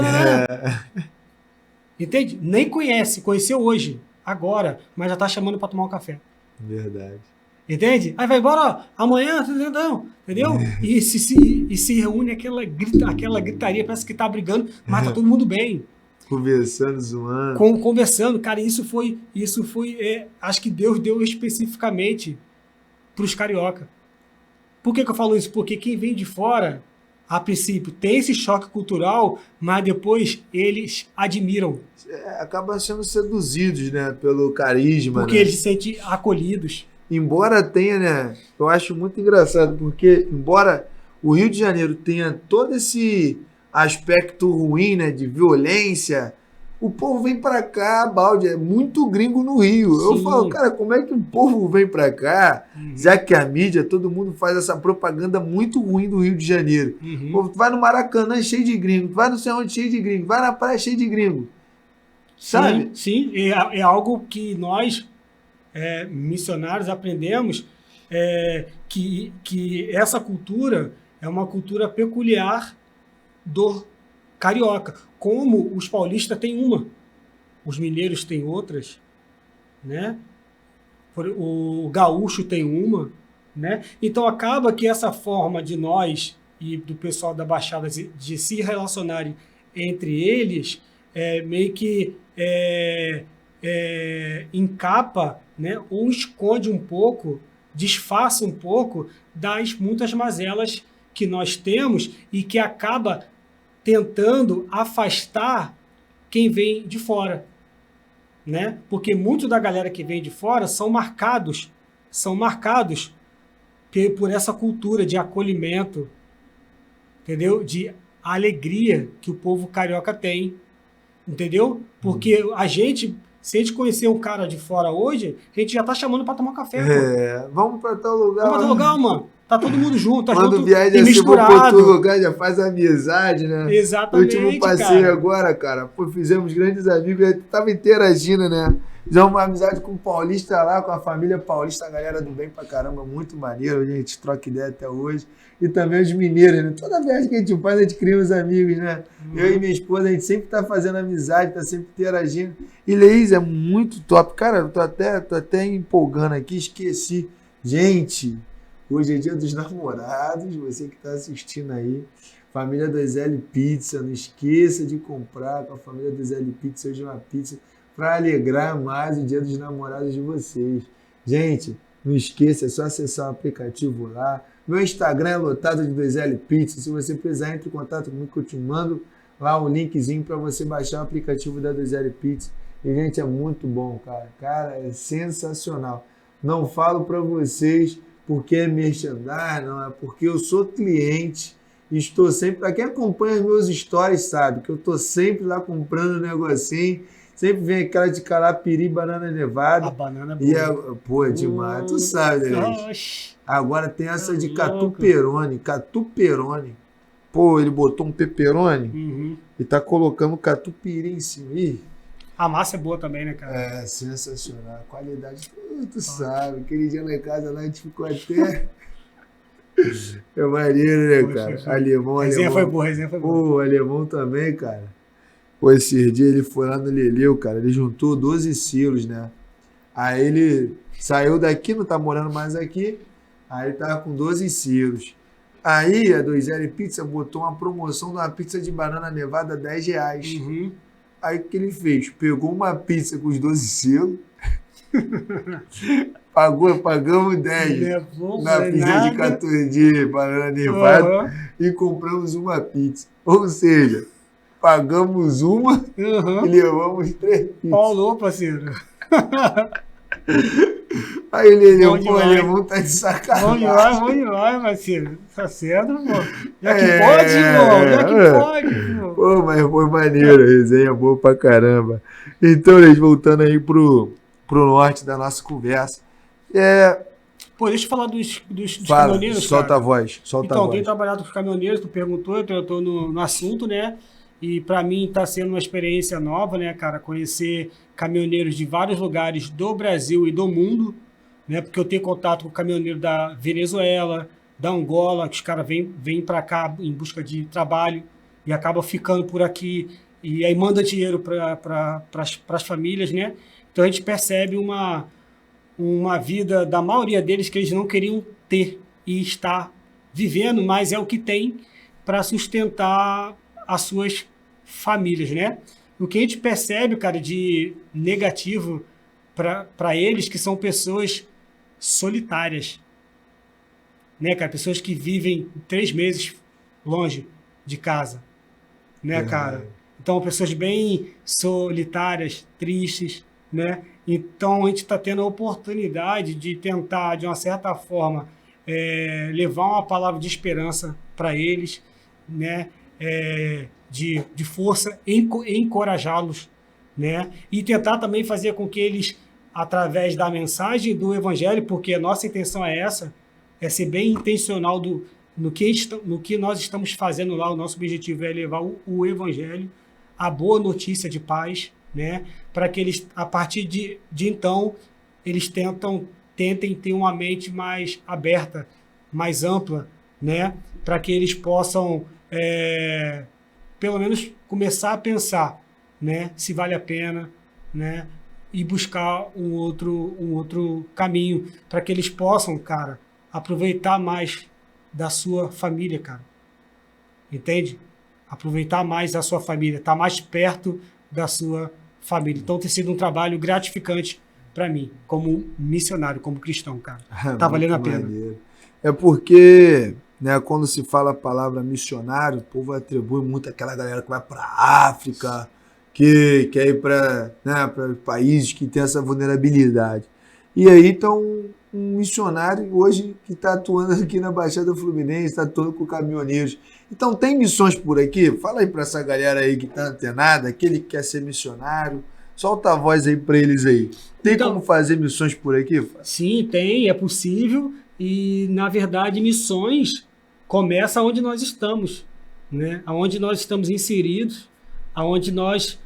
Entende? Nem conheceu hoje, agora, mas já está chamando para tomar um café. Verdade. Entende? Aí vai embora, ó, amanhã, entendeu? E se reúne aquela gritaria, parece que tá brigando, mas tá todo mundo bem. Conversando, zoando. Conversando, cara, isso foi acho que Deus deu especificamente para os carioca. Por que eu falo isso? Porque quem vem de fora, a princípio, tem esse choque cultural, mas depois eles admiram. Acabam sendo seduzidos, né, pelo carisma. Porque eles se sentem acolhidos. Embora tenha, né, eu acho muito engraçado, porque embora o Rio de Janeiro tenha todo esse aspecto ruim, né, de violência, o povo vem pra cá, balde, é muito gringo no Rio. Sim. Eu falo, cara, como é que o povo vem pra cá, já que a mídia, todo mundo faz essa propaganda muito ruim do Rio de Janeiro. O povo vai no Maracanã cheio de gringo, vai não sei onde cheio de gringo, vai na praia cheio de gringo. Sabe? Sim, é algo que nós, missionários, aprendemos, que essa cultura é uma cultura peculiar do carioca. Como os paulistas têm uma, os mineiros têm outras, né? O gaúcho tem uma, né? Então acaba que essa forma de nós e do pessoal da Baixada de se relacionarem entre eles meio que encapa, né? Ou esconde um pouco, disfarça um pouco das muitas mazelas que nós temos e que acaba tentando afastar quem vem de fora, né? Porque muito da galera que vem de fora são marcados por essa cultura de acolhimento, entendeu? De alegria que o povo carioca tem, entendeu? Porque se a gente conhecer um cara de fora hoje, a gente já tá chamando para tomar café. Vamos para tal lugar. Vamos para tal lugar, mano. Tá todo mundo junto, tá Quando junto viaja e misturado. Para outro lugar, já faz amizade, né? Exatamente, no último passeio agora, cara, pô, fizemos grandes amigos, a gente tava interagindo, né? Fizemos uma amizade com o paulista lá, com a família paulista, a galera do bem pra caramba, muito maneiro, a gente troca ideia até hoje. E também os mineiros, né? Toda viagem que a gente faz, a gente cria uns amigos, né? Eu e minha esposa, a gente sempre tá fazendo amizade, tá sempre interagindo. E Leís, é muito top. Cara, eu tô até empolgando aqui, esqueci. Gente, hoje é dia dos namorados, você que tá assistindo aí. Família 2L Pizza, não esqueça de comprar com a família 2L Pizza hoje uma pizza para alegrar mais o dia dos namorados de vocês. Gente, não esqueça, é só acessar o aplicativo lá. Meu Instagram é lotado de 2L Pizza. Se você precisar, entre em contato comigo que eu te mando lá um linkzinho para você baixar o aplicativo da 2L Pizza. E, gente, é muito bom, cara. Cara, é sensacional. Não falo para vocês porque é merchandising, não é porque eu sou cliente. Estou sempre, para quem acompanha os meus stories sabe que eu estou sempre lá comprando um negocinho, sempre vem aquela de calapiri, banana nevada. A banana é boa. Pô, é demais, tu sabe, né? Agora tem essa de catuperone. Pô, ele botou um pepperoni e tá colocando catupiry em cima. Ih. A massa é boa também, né, cara? É, sensacional. A qualidade, tu sabe. Aquele dia lá em casa, lá, a gente ficou até... É maneiro, né, cara? Alemão. Resenha foi boa. Pô, o alemão também, cara. Pô, esse dia ele foi lá no Leleu, cara. Ele juntou 12 selos, né? Aí ele saiu daqui, não tá morando mais aqui. Aí ele tava com 12 selos. Aí a 2L Pizza botou uma promoção de uma pizza de banana nevada R$10. Aí o que ele fez? Pegou uma pizza com os 12 selos. Pagamos 10 na pizza de 14 de banana nevada e compramos uma pizza. Ou seja, pagamos uma e levamos 3 pizzas. Paulou, parceiro. Aí ele, Bom pô, demais. Levão tá de sacanagem. Bom demais, parceiro. Tá certo, pô. Já que pode, irmão. Já que pode, pô. Pô, mas foi maneiro, a resenha boa pra caramba. Então, Leis, voltando aí pro norte da nossa conversa. Pô, deixa eu falar dos Fala, caminhoneiros, solta a cara. voz, solta a Então, tenho voz. trabalhado com os caminhoneiros, tu perguntou, eu tô no assunto, né? E para mim está sendo uma experiência nova, né, cara? Conhecer caminhoneiros de vários lugares do Brasil e do mundo, né? Porque eu tenho contato com caminhoneiro da Venezuela, da Angola, que os caras vêm para cá em busca de trabalho e acabam ficando por aqui e aí manda dinheiro para as famílias, né? Então a gente percebe uma vida da maioria deles que eles não queriam ter e estar vivendo, mas é o que tem para sustentar as suas famílias, né? O que a gente percebe, cara, de negativo para eles, que são pessoas solitárias, né, cara? Pessoas que vivem 3 meses longe de casa, né, cara? Então, pessoas bem solitárias, tristes, né? Então, a gente está tendo a oportunidade de tentar, de uma certa forma, levar uma palavra de esperança para eles, né? De força, encorajá-los, né? E tentar também fazer com que eles, através da mensagem do Evangelho, porque a nossa intenção é essa, é ser bem intencional no que nós estamos fazendo lá. O nosso objetivo é levar o Evangelho, a boa notícia de paz, né? Para que eles, a partir de então, eles tentem ter uma mente mais aberta, mais ampla, né? Para que eles possam, pelo menos, começar a pensar, né? Se vale a pena, né? E buscar um outro caminho para que eles possam, cara, aproveitar mais da sua família, cara. Entende? Aproveitar mais da sua família, estar mais perto da sua família. Então tem sido um trabalho gratificante para mim, como missionário, como cristão, cara. Tá valendo a pena. Maneiro. É porque, né, quando se fala a palavra missionário, o povo atribui muito àquela galera que vai para a África, que quer ir para, né, para países que têm essa vulnerabilidade. E aí então um missionário hoje que está atuando aqui na Baixada Fluminense, está atuando com caminhoneiros. Então tem missões por aqui? Fala aí para essa galera aí que está antenada, aquele que quer ser missionário. Solta a voz aí para eles aí. Tem Então, como fazer missões por aqui? sim, tem, é possível. E, na verdade, missões começam onde nós estamos, né? Onde nós estamos inseridos, aonde nós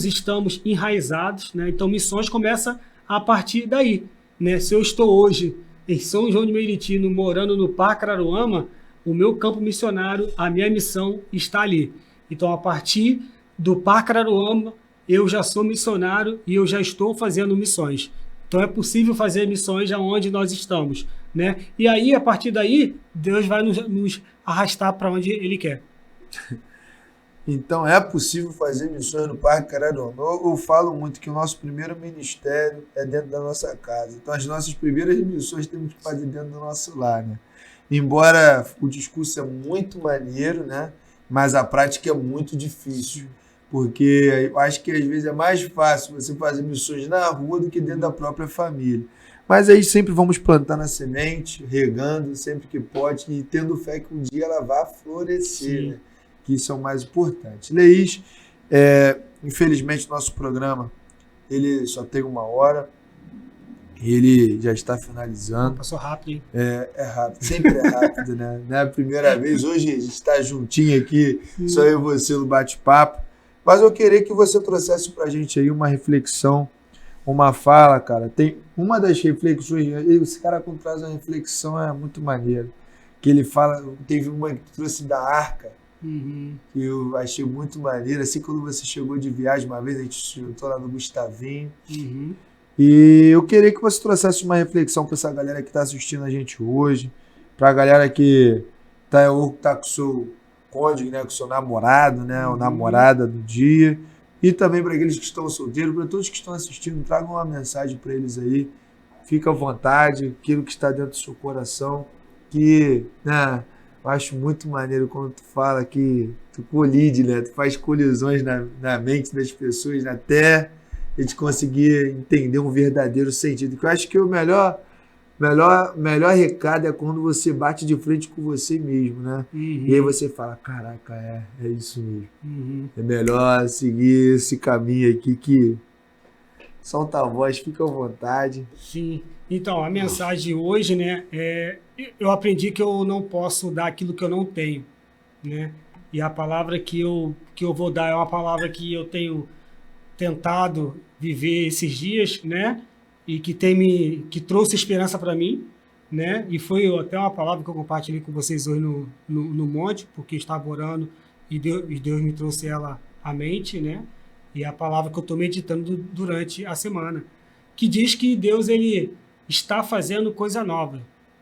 estamos enraizados, né? Então, missões começam a partir daí, né? Se eu estou hoje em São João de Meriti, morando no Parque Araruama, o meu campo missionário, a minha missão está ali. Então, a partir do Parque Araruama, eu já sou missionário e eu já estou fazendo missões. Então, é possível fazer missões aonde nós estamos, né? E aí, a partir daí, Deus vai nos arrastar para onde Ele quer. Então é possível fazer missões no Parque Araruama. Eu falo muito que o nosso primeiro ministério é dentro da nossa casa. Então as nossas primeiras missões temos que fazer dentro do nosso lar, né? Embora o discurso é muito maneiro, né? Mas a prática é muito difícil. Porque eu acho que às vezes é mais fácil você fazer missões na rua do que dentro da própria família. Mas aí sempre vamos plantando a semente, regando sempre que pode e tendo fé que um dia ela vai florescer, né? Que isso é o mais importante. Leís, infelizmente nosso programa ele só tem 1 hora, ele já está finalizando. Passou rápido, hein? É rápido, sempre é rápido, né? Não é a primeira vez, hoje a gente está juntinho aqui, só eu e você no bate-papo, mas eu queria que você trouxesse para a gente aí uma reflexão, uma fala, cara. Tem uma das reflexões, esse cara quando traz uma reflexão é muito maneiro, que ele fala, teve uma que trouxe da Arca, que eu achei muito maneiro. Assim, quando você chegou de viagem uma vez, a gente juntou lá no Gustavinho. E eu queria que você trouxesse uma reflexão para essa galera que está assistindo a gente hoje, para a galera que tá com o seu cônjuge, né, com o seu namorado, né, ou namorada do dia, e também para aqueles que estão solteiros, para todos que estão assistindo, tragam uma mensagem para eles aí. Fica à vontade, aquilo que está dentro do seu coração, que, né, eu acho muito maneiro quando tu fala que tu colide, né? Tu faz colisões na mente das pessoas, até a gente conseguir entender um verdadeiro sentido. Que eu acho que o melhor recado é quando você bate de frente com você mesmo, né? Uhum. E aí você fala, caraca, é isso mesmo. Uhum. É melhor seguir esse caminho aqui que solta a voz, fica à vontade. Sim. Então, a mensagem de hoje, né, eu aprendi que eu não posso dar aquilo que eu não tenho, né? E a palavra que eu vou dar é uma palavra que eu tenho tentado viver esses dias, né? E que trouxe esperança para mim, né? E foi até uma palavra que eu compartilhei com vocês hoje no monte, porque estava orando e Deus me trouxe ela à mente, né? E é a palavra que eu estou meditando durante a semana, que diz que Deus ele está fazendo coisa nova,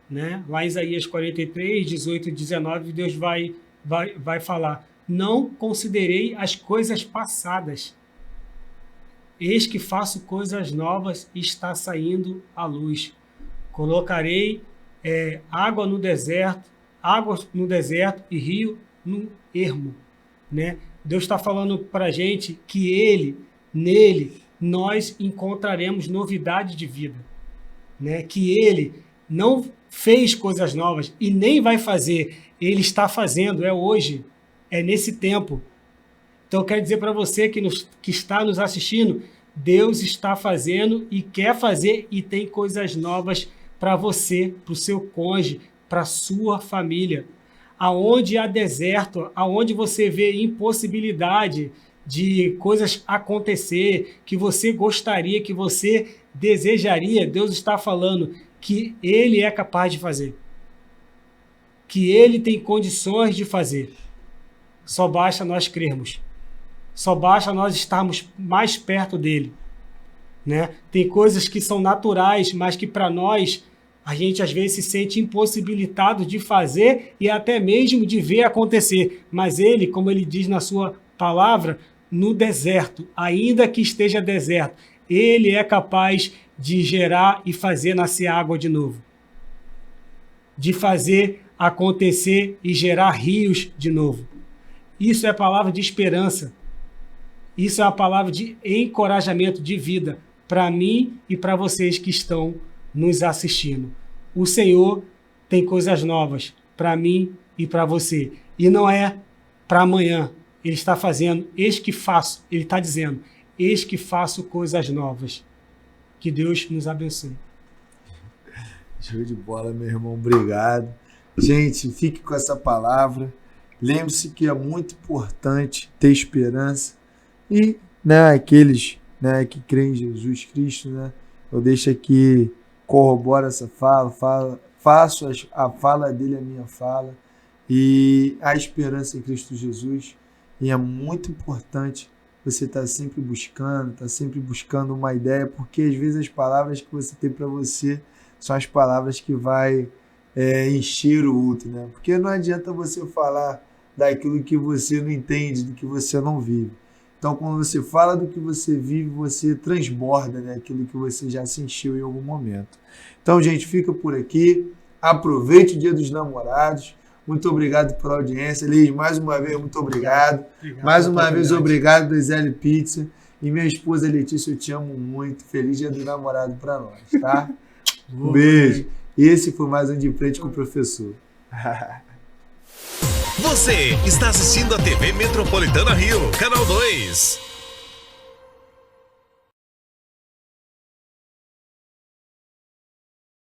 né? Lá em Isaías 43, 18 e 19, Deus vai falar: não considerei as coisas passadas. Eis que faço coisas novas e está saindo à luz. Colocarei água no deserto e rio no ermo, né? Deus está falando para a gente que nele, nós encontraremos novidade de vida, né? Que Ele não fez coisas novas e nem vai fazer. Ele está fazendo, é hoje, é nesse tempo. Então, eu quero dizer para você que está nos assistindo, Deus está fazendo e quer fazer e tem coisas novas para você, para o seu cônjuge, para a sua família. Aonde há deserto, aonde você vê impossibilidade de coisas acontecer, que você gostaria, que você desejaria, Deus está falando que Ele é capaz de fazer. Que Ele tem condições de fazer. Só basta nós crermos. Só basta nós estarmos mais perto dele, né? Tem coisas que são naturais, mas que para nós, a gente às vezes se sente impossibilitado de fazer e até mesmo de ver acontecer. Mas ele, como ele diz na sua palavra, no deserto, ainda que esteja deserto, ele é capaz de gerar e fazer nascer água de novo. De fazer acontecer e gerar rios de novo. Isso é a palavra de esperança. Isso é a palavra de encorajamento de vida para mim e para vocês que estão nos assistindo. O Senhor tem coisas novas para mim e para você. E não é para amanhã. Ele está fazendo, eis que faço. Ele está dizendo, eis que faço coisas novas. Que Deus nos abençoe. Show de bola, meu irmão. Obrigado. Gente, fique com essa palavra. Lembre-se que é muito importante ter esperança. E, né, aqueles, né, que creem em Jesus Cristo, né, eu deixo aqui, corroboro essa faço a fala dele a minha fala, e a esperança em Cristo Jesus. E é muito importante você estar sempre buscando uma ideia, porque às vezes as palavras que você tem para você são as palavras que vai encher o outro, né? Porque não adianta você falar daquilo que você não entende, do que você não vive. Então, quando você fala do que você vive, você transborda, né, aquilo que você já sentiu em algum momento. Então, gente, fica por aqui. Aproveite o Dia dos Namorados. Muito obrigado pela audiência. Liz, mais uma vez, muito obrigado. Mais uma vez, obrigado do Zé Pizza. E minha esposa Letícia, eu te amo muito. Feliz Dia do Namorado para nós, tá? Um beijo. Esse foi mais um De Frente com o Professor. Você está assistindo a TV Metropolitana Rio, Canal 2.